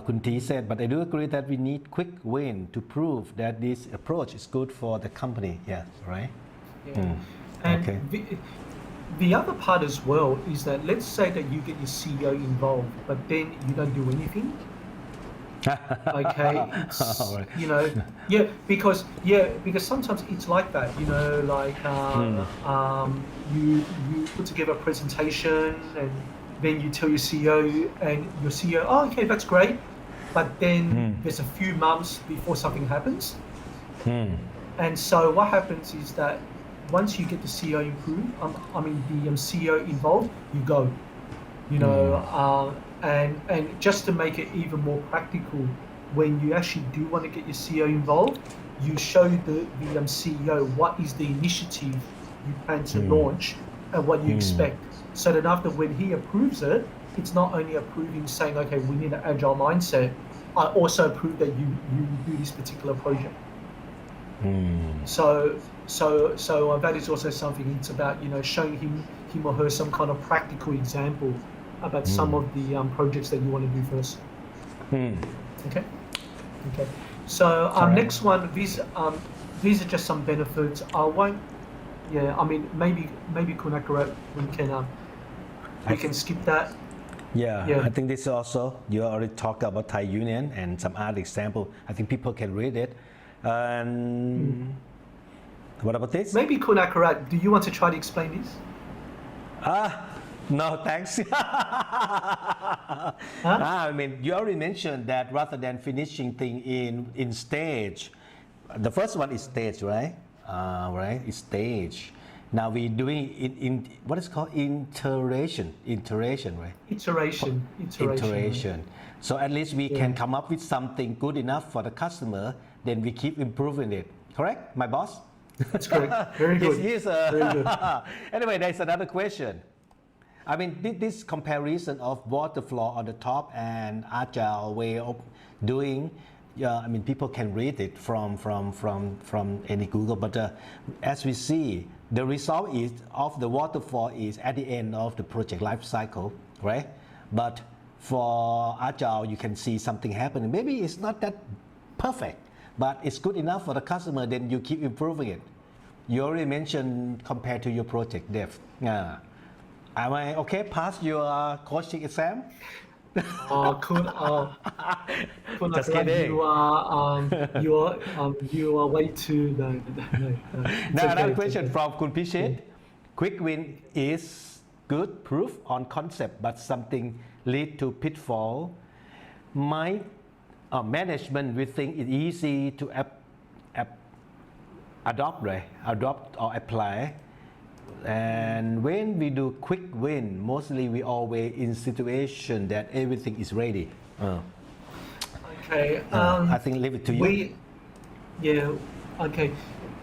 Kun T said, but I do agree that we need quick win to prove that this approach is good for the company. Yes, right? And Okay. the other part as well is that let's say that you get your CEO involved, but then you don't do anything. Okay, it's, Right. you know, because sometimes it's like that, you know, like you put together a presentation and then you tell your CEO and your CEO, oh, okay, that's great, but then there's a few months before something happens, and so what happens is that once you get the CEO CEO involved, you go, you know, and just to make it even more practical, when you actually do want to get your CEO involved, you show the CEO what is the initiative you plan to launch and what you expect. So that after when he approves it, it's not only approving saying, okay, we need an agile mindset, I also approve that you do this particular project. So that is also something. It's about, you know, showing him or her some kind of practical example about some of the projects that you want to do first. Okay. So next one, these are just some benefits. I won't. Yeah, I mean maybe Kunakarat, we can skip that. I think this also, you already talked about Thai Union and some other example. I think people can read it. And what about this? Maybe Kunakarat, do you want to try to explain this? No, thanks. I mean, you already mentioned that rather than finishing thing in stage, the first one is stage, right? Right, it's stage. Now we're doing in what is called iteration, right? Iteration. So at least we can come up with something good enough for the customer. Then we keep improving it. Correct, my boss? That's correct. Very good. Very good. Anyway, there's another question. I mean, this comparison of waterfall on the top and agile way of doing, I mean, people can read it from any Google, but as we see, the result is of the waterfall is at the end of the project life cycle, right? But for agile, you can see something happening. Maybe it's not that perfect, but it's good enough for the customer. Then you keep improving it. You already mentioned compared to your project dev. Am I okay? Pass your coaching exam? Kun Just kidding. You are way too no. Now another question from Kun Pichit. Quick win is good proof on concept, but something lead to pitfall. My management will think it easy to adopt or apply. And when we do quick win, mostly we always in situation that everything is ready. Okay. I think leave it to you. Okay.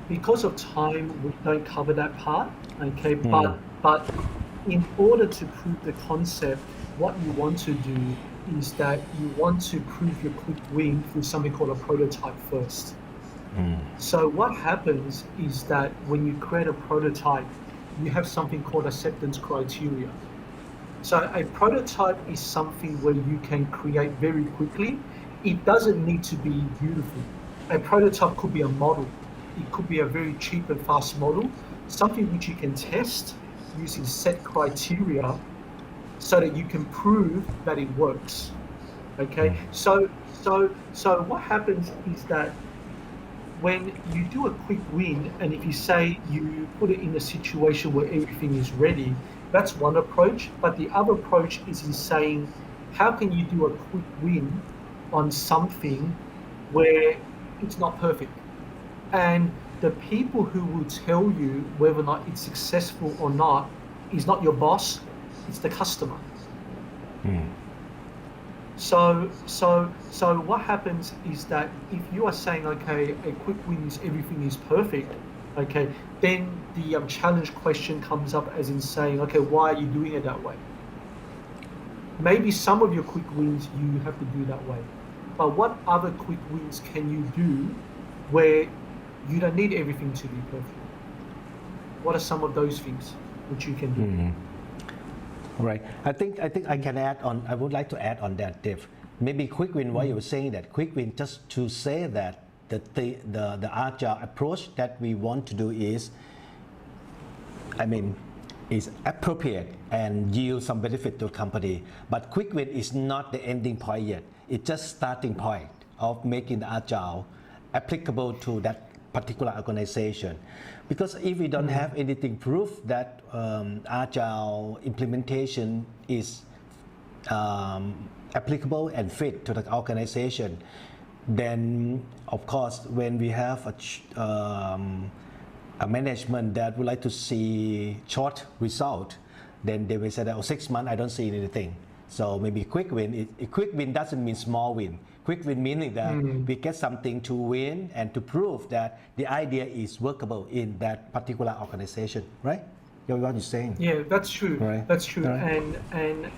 Because of time, we don't cover that part. Okay. But in order to prove the concept, what you want to do is that you want to prove your quick win through something called a prototype first. So what happens is that when you create a prototype, you have something called acceptance criteria. So a prototype is something where you can create very quickly. It doesn't need to be beautiful. A prototype could be a model. It could be a very cheap and fast model, something which you can test using set criteria so that you can prove that it works. Okay, so what happens is that when you do a quick win, and if you say you put it in a situation where everything is ready, that's one approach. But the other approach is in saying, how can you do a quick win on something where it's not perfect? And the people who will tell you whether or not it's successful or not is not your boss, it's the customer. So what happens is that if you are saying, okay, a quick win is everything is perfect, okay, then the challenge question comes up as in saying, okay, why are you doing it that way? Maybe some of your quick wins you have to do that way, but what other quick wins can you do where you don't need everything to be perfect? What are some of those things which you can do? Right. I think I can add on. I would like to add on that, Dave. Maybe quick win. Why you were saying that quick win, just to say that the agile approach that we want to do is, I mean, is appropriate and yield some benefit to the company. But quick win is not the ending point yet. It's just starting point of making the agile applicable to that particular organization. Because if we don't have anything proof that agile implementation is applicable and fit to the organization, then of course when we have a management that would like to see short result, then they will say that 6 months I don't see anything. So maybe quick win. Quick win doesn't mean small win. Quick win meaning that we get something to win and to prove that the idea is workable in that particular organization, right? You know what you're saying? Yeah, that's true. Right. That's true. Right. And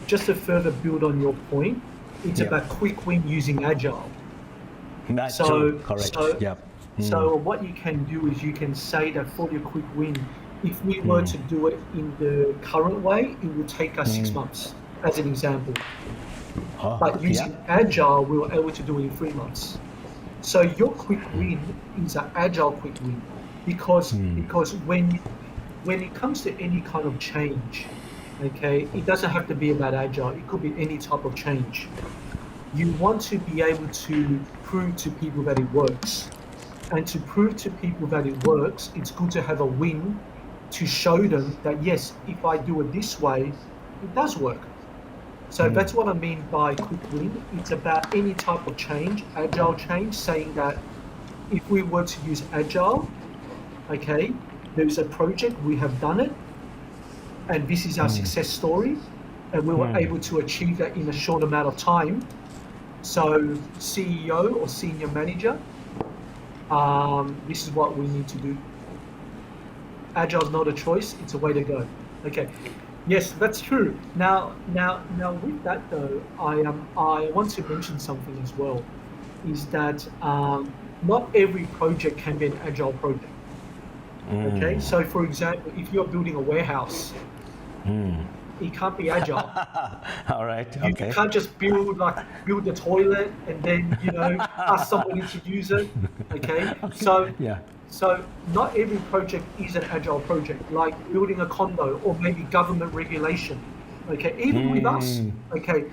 just to further build on your point, it's about quick win using Agile. That's true. Correct. So what you can do is you can say that for your quick win, if we were to do it in the current way, it would take us 6 months, as an example. But using Agile, we were able to do it in 3 months. So your quick win is an Agile quick win because when it comes to any kind of change, okay, it doesn't have to be about Agile. It could be any type of change. You want to be able to prove to people that it works. And to prove to people that it works, it's good to have a win to show them that yes, if I do it this way, it does work. So that's what I mean by quick win. It's about any type of change, agile change, saying that if we were to use agile, okay, there's a project, we have done it, and this is our success story, and we were able to achieve that in a short amount of time. So CEO or senior manager, this is what we need to do. Agile is not a choice; it's a way to go. Okay, yes, that's true. Now, with that though, I want to mention something as well, is that not every project can be an agile project. Okay, so for example, if you're building a warehouse, it can't be agile. All right. You Okay. can't just build the toilet and then ask somebody to use it. Okay, Yeah. so not every project is an agile project, like building a condo or maybe government regulation. Okay, even with us. Okay,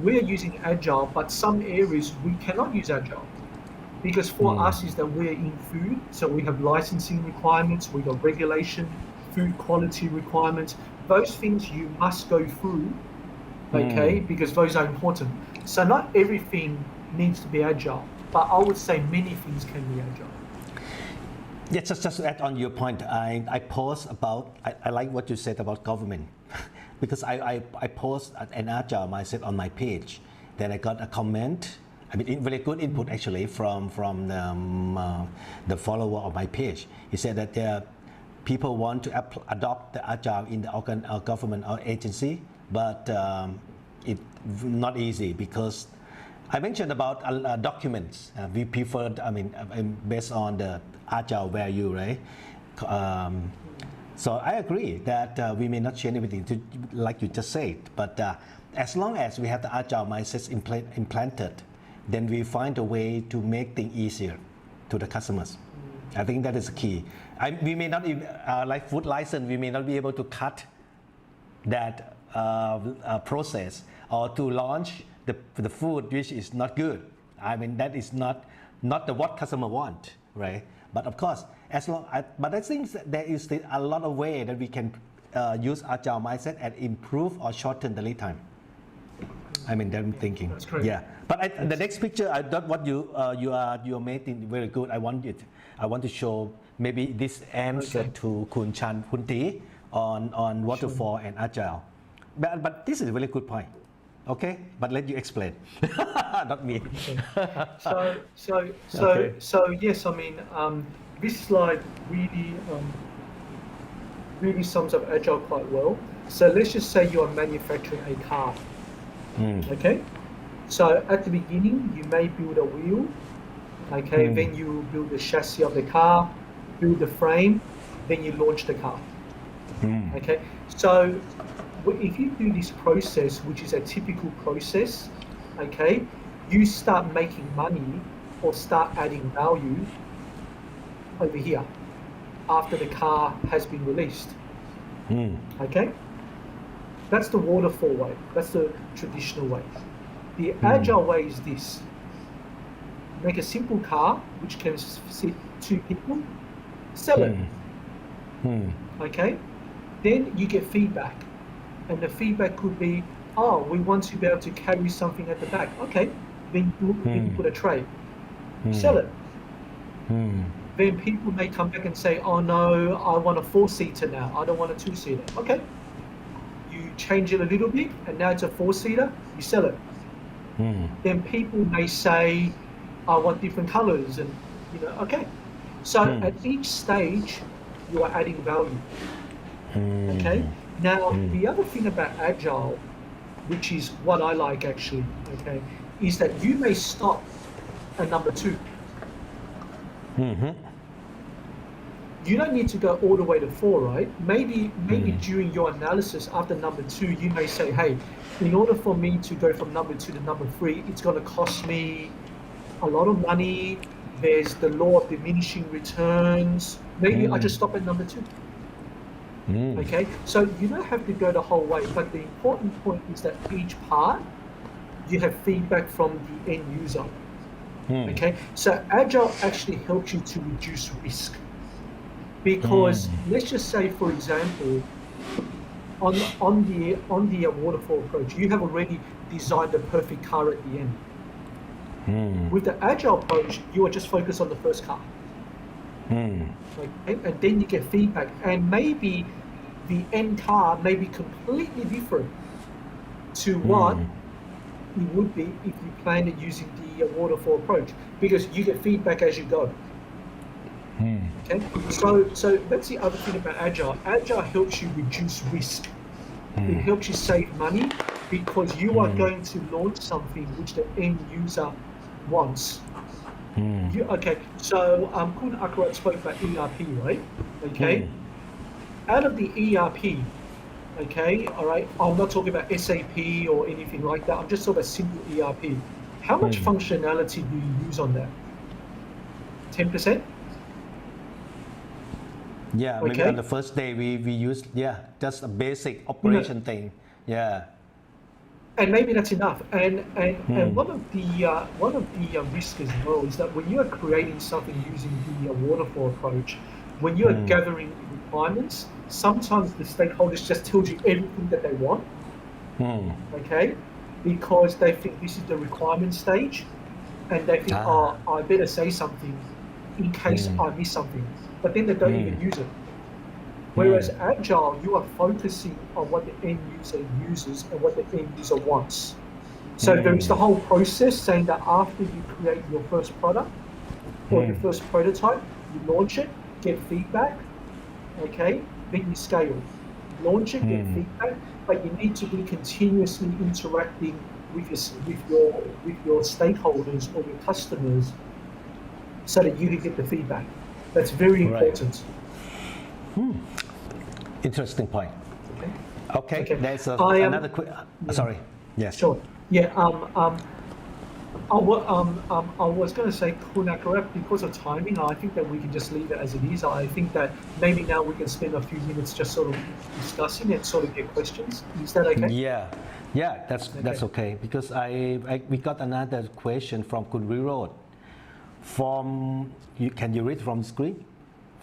we are using agile, but some areas we cannot use agile. Because for us is that we're in food, so we have licensing requirements, we got regulation, food quality requirements. Those things you must go through, okay, because those are important. So not everything needs to be agile, but I would say many things can be agile. Yeah, just to add on your point, I post about, I like what you said about government because I post an agile mindset on my page. Then I got a comment. I mean, very good input actually from the follower of my page. He said that people want to adopt the agile in the government or agency, but it's not easy because I mentioned about documents. We preferred, based on the agile value, right? So I agree that we may not change everything like you just said, but as long as we have the agile mindset implanted, then we find a way to make things easier to the customers. I think that is the key. We may not even, like food license, we may not be able to cut that process or to launch the food which is not good. I mean, that is not what customer want, right? But of course, but I think there is still a lot of way that we can use agile mindset and improve or shorten the lead time. I mean, that I'm thinking. That's great. Yeah, but the next picture, I thought what you are making very good. I want to show maybe this answer to Kun Ti on waterfall and agile. But this is a very good point. Okay, but let you explain, not me. So yes, I mean, this slide really sums up agile quite well. So let's just say you are manufacturing a car. Okay, so at the beginning you may build a wheel, okay, then you build the chassis of the car, build the frame, then you launch the car. Okay, so if you do this process, which is a typical process, okay, you start making money or start adding value over here after the car has been released. Okay, that's the waterfall way, that's the traditional way. The agile way is this: make a simple car which can sit 2 people, sell it. Okay, then you get feedback, and the feedback could be, oh, we want to be able to carry something at the back. Okay, then you put a tray, sell it. Then people may come back and say, oh no, I want a 4-seater now, I don't want a 2-seater. Okay, you change it a little bit and now it's a 4-seater, you sell it. Then people may say, I want different colors, and okay. So at each stage you are adding value. Okay, now the other thing about agile, which is what I like actually, okay, is that you may stop at number 2. You don't need to go all the way to 4, right? Maybe during your analysis after number 2, you may say, hey, in order for me to go from number 2 to number 3, it's going to cost me a lot of money. There's the law of diminishing returns. Maybe I just stop at number 2. Okay, so you don't have to go the whole way, but the important point is that each part you have feedback from the end user. Okay, so agile actually helps you to reduce risk. because let's just say, for example, on the waterfall approach, you have already designed the perfect car at the end. With the agile approach, you are just focused on the first car. And then you get feedback, and maybe the end car may be completely different to what it would be if you planned it using the waterfall approach, because you get feedback as you go. Okay, so that's the other thing about agile. Agile helps you reduce risk. It helps you save money because you are going to launch something which the end user wants. Okay, so Kun Akarat spoke about ERP, right? Okay, out of the ERP, okay, all right, I'm not talking about SAP or anything like that. I'm just talking about simple ERP. How much functionality do you use on that? 10%? Yeah, maybe on the first day we use just a basic operation thing. Yeah. And maybe that's enough. And one of the risks as well is that when you are creating something using the waterfall approach, when you are gathering requirements, sometimes the stakeholders just tell you everything that they want. Okay, because they think this is the requirement stage, and they think, oh, I better say something in case I miss something. But then they don't even use it. Whereas Agile, you are focusing on what the end user uses and what the end user wants. So there is the whole process saying that after you create your first product or your first prototype, you launch it, get feedback, okay, then you scale. Launch it, get feedback, but you need to be continuously interacting with your stakeholders or your customers so that you can get the feedback. That's very important. Interesting point. Okay. There's another quick. Sorry. Yes. Sure. Yeah. I was going to say Kunakarat, because of timing. I think that we can just leave it as it is. I think that maybe now we can spend a few minutes just sort of discussing and sort of get questions. Is that okay? Yeah. That's okay, because we got another question from Kun Wirod. Can you read from the screen?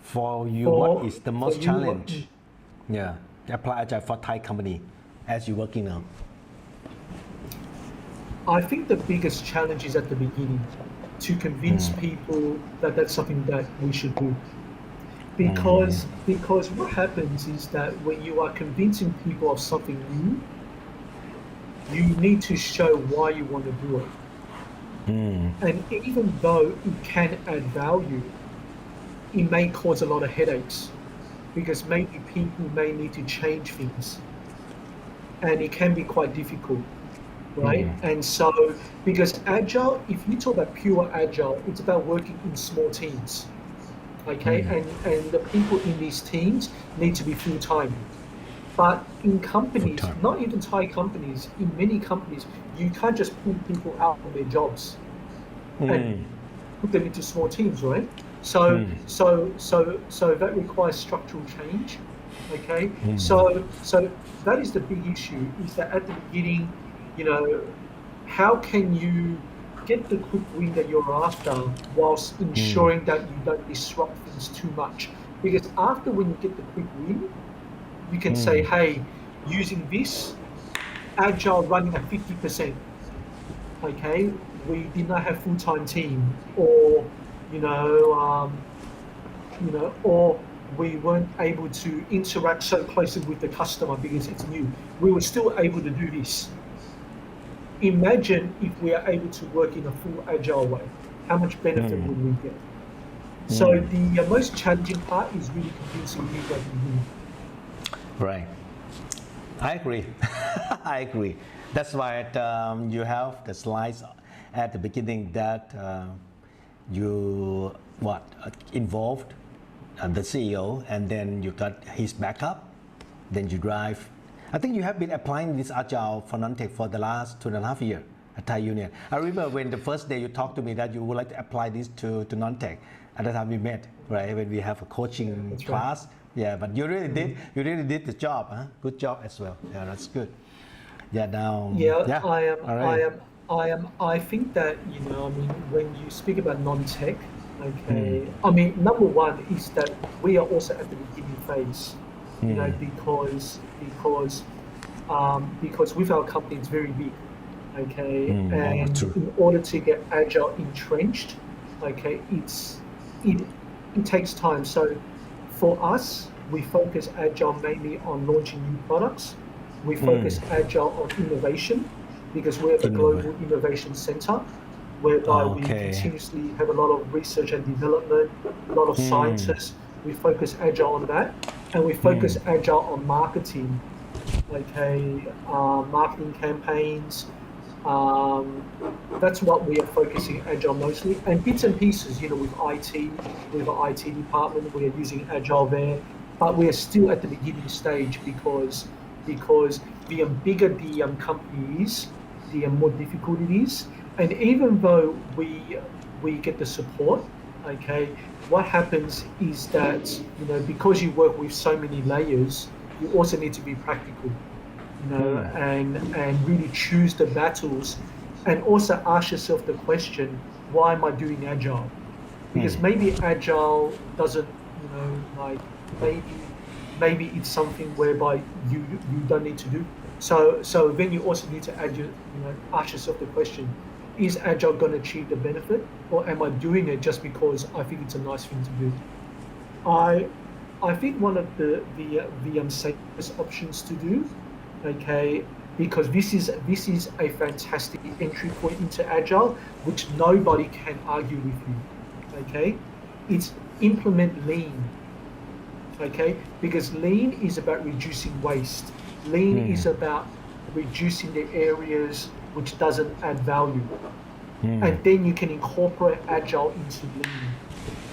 For you, what is the most challenge? Apply Agile for Thai company as you're working now. I think the biggest challenge is at the beginning to convince people that that's something that we should do. Because what happens is that when you are convincing people of something new, you need to show why you want to do it. And even though it can add value, it may cause a lot of headaches because maybe people may need to change things, and it can be quite difficult, right? And so, because Agile, if you talk about pure Agile, it's about working in small teams, okay? And the people in these teams need to be full-time. But in companies, not even Thai companies, in many companies, you can't just pull people out of their jobs and put them into small teams, right? So that requires structural change. Okay. So that is the big issue, is that at the beginning, how can you get the quick win that you're after whilst ensuring that you don't disrupt things too much? Because after, when you get the quick win, you can say, hey, using this Agile running at 50%, okay, we did not have full-time team, or or we weren't able to interact so closely with the customer because it's new. We were still able to do this. Imagine if we are able to work in a full Agile way, how much benefit would we get? So the most challenging part is really convincing people at the beginning. Right. I agree. I agree. That's why you have the slides at the beginning that you involved the CEO, and then you got his backup, then you drive. I think you have been applying this Agile for Non-Tech for the last 2.5 years at Thai Union. I remember when the first day you talked to me that you would like to apply this to Non-Tech. At the time we met, right, when we have a coaching class. Right. Yeah, but you really did the job, huh? Good job as well. Yeah, that's good. Yeah, now. Yeah. I think that when you speak about non-tech, Okay, I mean, number one is that we are also at the beginning phase, you know, because with our company it's very big, okay, and true. in order to get agile entrenched, okay, it takes time. So for us, we focus agile mainly on launching new products. We focus agile on innovation because we're the global innovation center, whereby we continuously have a lot of research and development, a lot of scientists. We focus agile on that, and we focus agile on marketing, okay, marketing campaigns. That's what we are focusing agile mostly, and bits and pieces, you know, with IT, with our IT department, we are using agile there, but we are still at the beginning stage because the bigger the company is, the more difficult it is. And even though we get the support, okay, what happens is that, you know, because you work with so many layers, you also need to be practical, you know, and really choose the battles, and also ask yourself the question, why am I doing agile? Because maybe agile doesn't, you know, like maybe it's something whereby you don't need to do. So then you also need to ask yourself the question, is agile going to achieve the benefit, or am I doing it just because I think it's a nice thing to do? I think one of the safest options to do, okay, because this is a fantastic entry point into agile, which nobody can argue with you, okay? It's implement lean, okay? Because lean is about reducing waste. Lean is about reducing the areas which doesn't add value. And then you can incorporate agile into lean.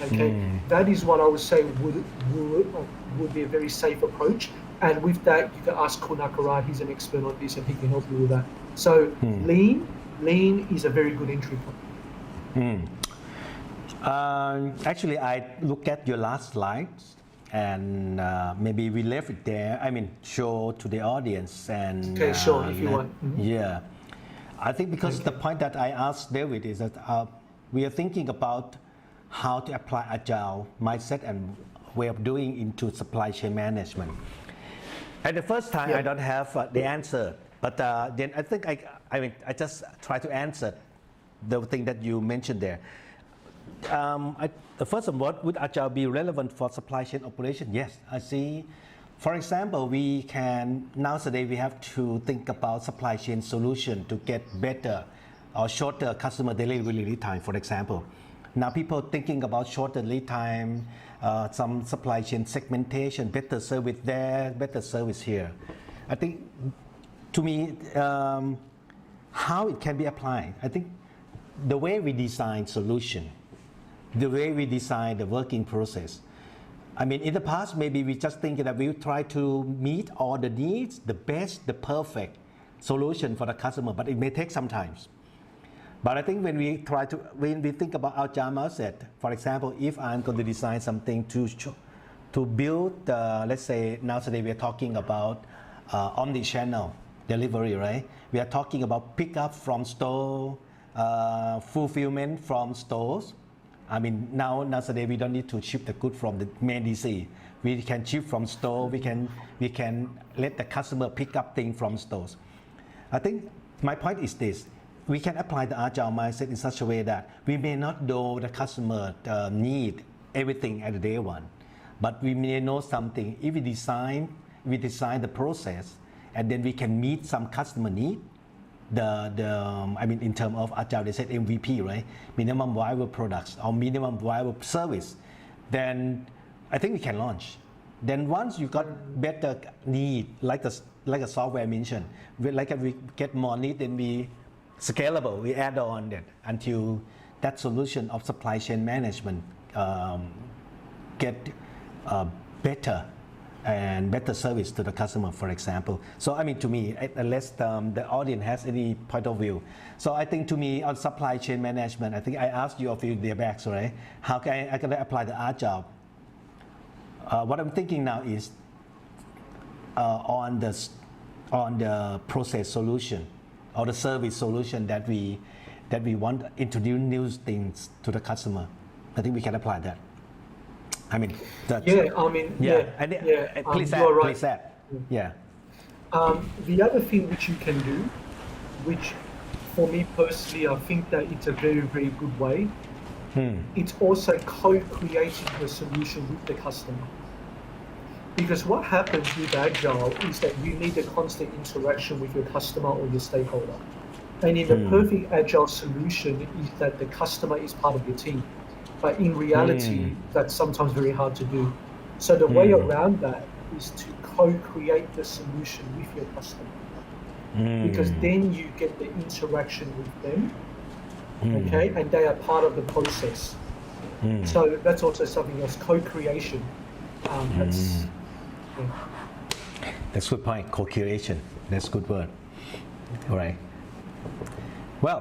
Okay, that is what I would say would be a very safe approach. And with that, you can ask Kunakara, he's an expert on this, and he can help you with that. So lean is a very good entry point. Actually, I look at your last slides, and maybe we left it there. I mean, show to the audience and. Okay, sure, if you want. Yeah. I think because the point that I asked David is that we are thinking about how to apply Agile mindset and way of doing into supply chain management. At the first time, I don't have the answer, but then I think I just try to answer the thing that you mentioned there. The first one, would Agile be relevant for supply chain operation? Yes, I see. For example, nowadays we have to think about supply chain solution to get better or shorter customer delivery lead time, for example. Now people thinking about shorter lead time, some supply chain segmentation, better service there, better service here. I think to me, how it can be applied, I think the way we design solution, the way we design the working process. I mean, in the past, maybe we just think that we try to meet all the needs, the best, the perfect solution for the customer, but it may take some time. But I think when we think about Agile mindset, for example, if I'm going to design something to build, let's say nowadays we are talking about omni-channel delivery, right? We are talking about pick up from store, fulfillment from stores. I mean, nowadays we don't need to ship the good from the main DC. We can ship from store. We can let the customer pick up things from stores. I think my point is this: we can apply the Agile mindset in such a way that we may not know the customer need everything at the day one, but we may know something. If we design the process, and then we can meet some customer need. I mean, in terms of Agile, they said MVP, right? Minimum viable products or minimum viable service. Then I think we can launch. Then once you got better need, like a software mentioned, like we get more need, then we scalable. We add on that until that solution of supply chain management get better and better service to the customer, for example. So I mean, to me, unless the audience has any point of view. So I think to me, on supply chain management, I think I asked you a few days back, right? How can I apply the Agile? What I'm thinking now is on the process solution or the service solution that we want to introduce new things to the customer. I think we can apply that. I mean, that's, please add. You're right. Please add. Yeah. The other thing which you can do, which for me personally, I think that it's a very, very good way. It's also co-creating the solution with the customer. Because what happens with Agile is that you need a constant interaction with your customer or your stakeholder. And in the perfect Agile solution is that the customer is part of your team. But in reality, that's sometimes very hard to do. So the way around that is to co-create the solution with your customer. Because then you get the interaction with them, okay, and they are part of the process. So that's also something else, co-creation. That's good point, co-creation. That's a good word. All right. Well,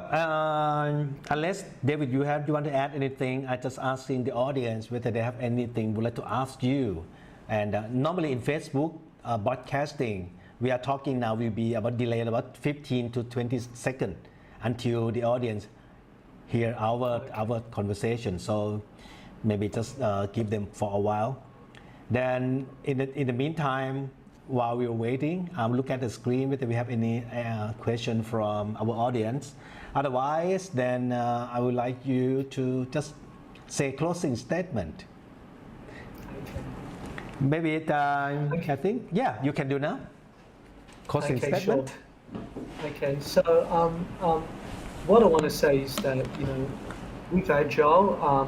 unless David, you want to add anything, I just asking the audience whether they have anything would like to ask you. And normally in Facebook broadcasting, we are talking now will be about delayed about 15 to 20 seconds until the audience hear our conversation. So maybe just give them for a while. Then in the meantime, while we're waiting, look at the screen whether we have any question from our audience. Otherwise, then I would like you to just say closing statement. Maybe I think, yeah, you can do now. Closing statement. Sure. Okay, so what I want to say is that, with Agile,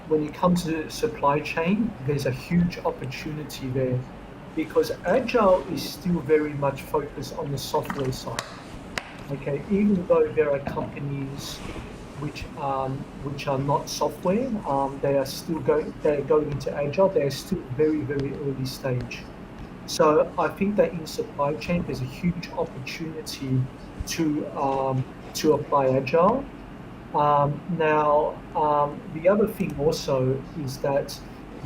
when it comes to supply chain, there's a huge opportunity there because Agile is still very much focused on the software side. Okay, even though there are companies which are not software, they're going into Agile. They're still very, very early stage. So I think that in supply chain, there's a huge opportunity to apply Agile. Now, the other thing also is that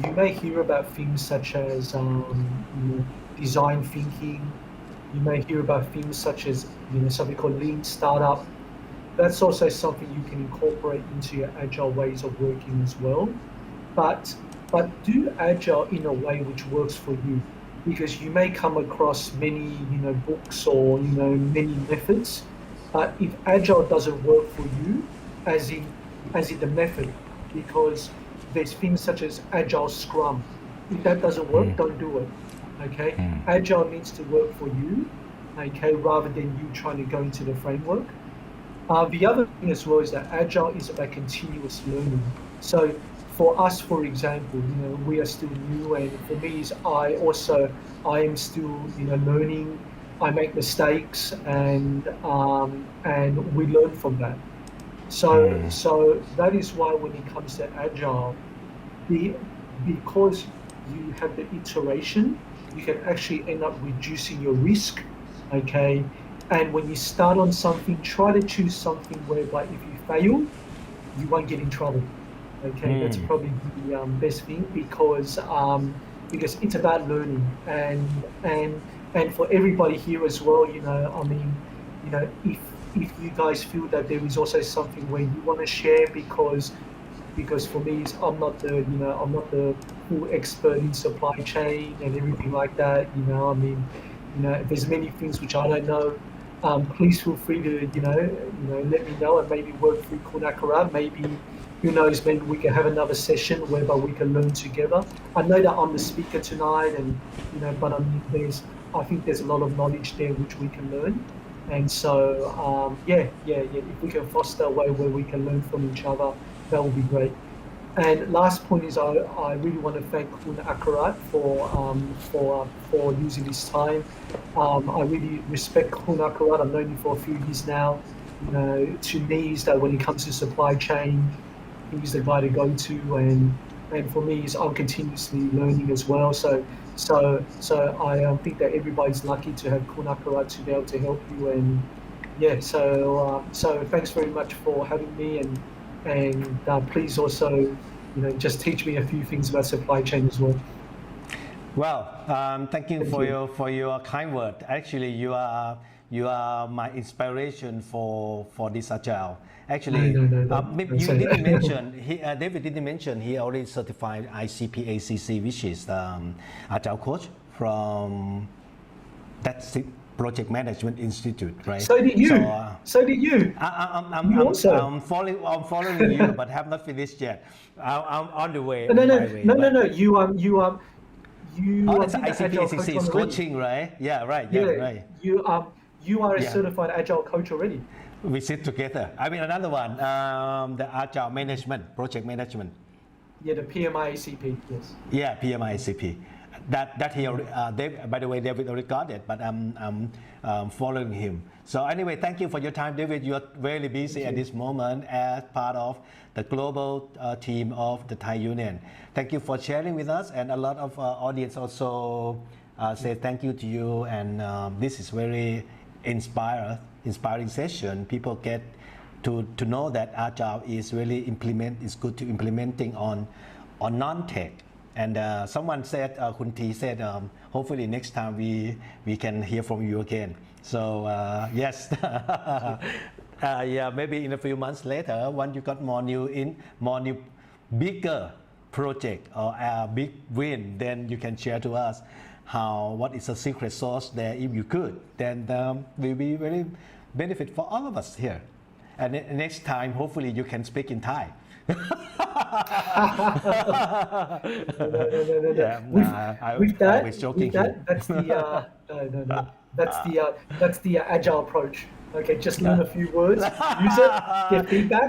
you may hear about things such as design thinking. You may hear about things such as something called lean startup. That's also something you can incorporate into your Agile ways of working as well. But do Agile in a way which works for you, because you may come across many books or many methods. But if Agile doesn't work for you, as in the method, because there's things such as Agile Scrum. If that doesn't work, don't do it. Okay, Agile needs to work for you. Okay, rather than you trying to go into the framework. The other thing as well is that Agile is about continuous learning. So for us, for example, we are still new, and for me, I am still learning. I make mistakes, and we learn from that. So that is why when it comes to Agile, because you have the iteration, you can actually end up reducing your risk, okay? And when you start on something, try to choose something whereby if you fail, you won't get in trouble, okay? That's probably the best thing because it's about learning and for everybody here as well, if you guys feel that there is also something where you want to share because for me, I'm not the full expert in supply chain and everything like that. There's many things which I don't know. Please feel free to let me know and maybe work through Kunakara. Maybe who knows? Maybe we can have another session whereby we can learn together. I know that I'm the speaker tonight, and but I think there's a lot of knowledge there which we can learn. And so, if we can foster a way where we can learn from each other, that would be great. And last point is I really want to thank Kun Akarat for using his time. I really respect Kun Akarat. I've known him for a few years now. To me, is that when it comes to supply chain, he's the guy to go to, and for me, I'm continuously learning as well. So I think that everybody's lucky to have Kun Akarat to be able to help you. And so thanks very much for having me, and please also just teach me a few things about supply chain as well. Well, thank you for your kind word. Actually, you you are my inspiration for this agile. Actually, No. maybe you didn't mention. David didn't mention he already certified ICP ACC, which is agile coach from that project management institute, right? So did you. So did you. I'm following you, but have not finished yet. I'm on the way. No. You Oh, that's did the ICP Agile ACC coach is already. coaching, right? Yeah, right. Yeah, right. You are a Yeah. certified agile coach already. We sit together. I mean, another one, the agile management, project management. Yeah, the PMI ACP. Yes. Yeah, PMI ACP. That he already, by the way, David already got it, but I'm following him. So anyway, thank you for your time, David. You are very busy at this moment as part of the global team of the Thai Union. Thank you for sharing with us, and a lot of audience also say thank you to you. And this is very inspiring session. People get to know that Agile is really is good to implementing on non-tech. And someone said, Kun T said, hopefully next time we can hear from you again. So yes, yeah, maybe in a few months later, when you got more new, bigger project or a big win, then you can share to us what is the secret sauce there. If you could, then will be very benefit for all of us here. And next time, hopefully, you can speak in Thai. No. Yeah, With that, I was joking. that's the no. That's the agile approach. Okay, just learn a few words, use it, get feedback,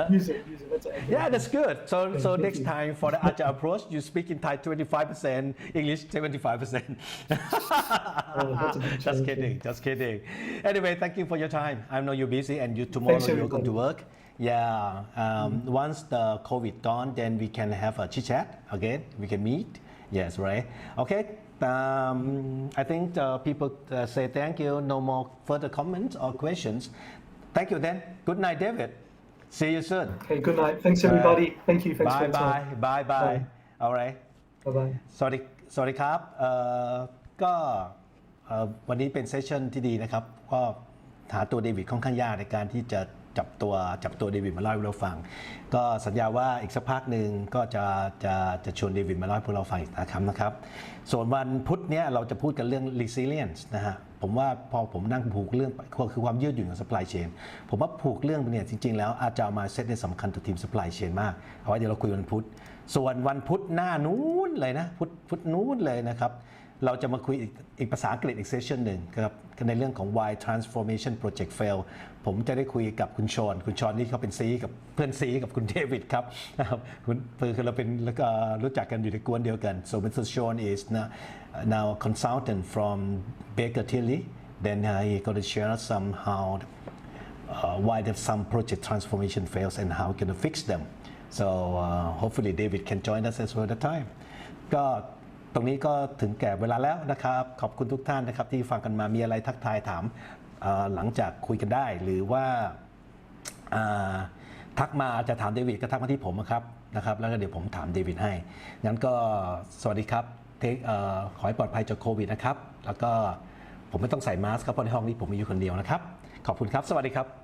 use it. That's agile. Yeah, that's good. So next time for the agile approach, you speak in Thai 25%, English 75%. That's a big change. Just kidding. Anyway, thank you for your time. I know you're busy and tomorrow you're going to work. Yeah, once the COVID gone, then we can have a chit chat again. We can meet. Yes, right. Okay. I think people say thank you. No more further comments or questions. Thank you then. Good night, David. See you soon. Okay, good night. Thanks everybody. Thank you. Thanks for your time. Bye. All right. Bye. สวัสดีครับก็วันนี้เป็นเซสชั่นที่ดีนะครับก็หาตัวเดวิดค่อนข้างยากในการที่จะจับตัวเดวิดมาเล่าให้เราฟังก็สัญญาว่าอีกสักพักหนึ่งก็จะชวนเดวิดมาเล่าให้พวกเราฟังอีกนะครับส่วนวันพุธเนี้ยเราจะพูดกันเรื่อง resilience นะฮะผมว่าพอผมนั่งผูกเรื่องคือความยืดหยุ่นของ supply chain ผมว่าผูกเรื่องเนี่ยจริงๆแล้ว Agile Mindsetเนี่ยสำคัญต่อทีม supply chain มากเอาไว้เดี๋ยวเราคุยวันพุธส่วนวันพุธหน้านู้นเลยนะพุธนู้นเลยนะครับเราจะมาคุยอีกภาษาอังกฤษอีกเซสชั่นหนึ่งครับในเรื่องของ why transformation project fail ผมจะได้คุยกับคุณชอนนี่เขาเป็นซีกับเพื่อนซีกับคุณเดวิดครับคือเราเป็นแล้วก็รู้จักกันอยู่ในกวนเดียวกัน so Mr. Sean is now a consultant from Baker Tilly then he going to share somehow why some project transformation fails and how we can fix them so hopefully David can join us as well at the time ก็ตรงนี้ก็ถึงแก่เวลาแล้วนะครับขอบคุณทุกท่านนะครับที่ฟังกันมามีอะไรทักทายถามหลังจากคุยกันได้หรือว่าทักมาจะถามเดวิดก็ทักมาที่ผมนะครับแล้วก็เดี๋ยวผมถามเดวิดให้งั้นก็สวัสดีครับขอให้ปลอดภัยจากโควิดนะครับแล้วก็ผมไม่ต้องใส่มาสก์ครับเพราะในห้องนี้ผมมีอยู่คนเดียวนะครับขอบคุณครับสวัสดีครับ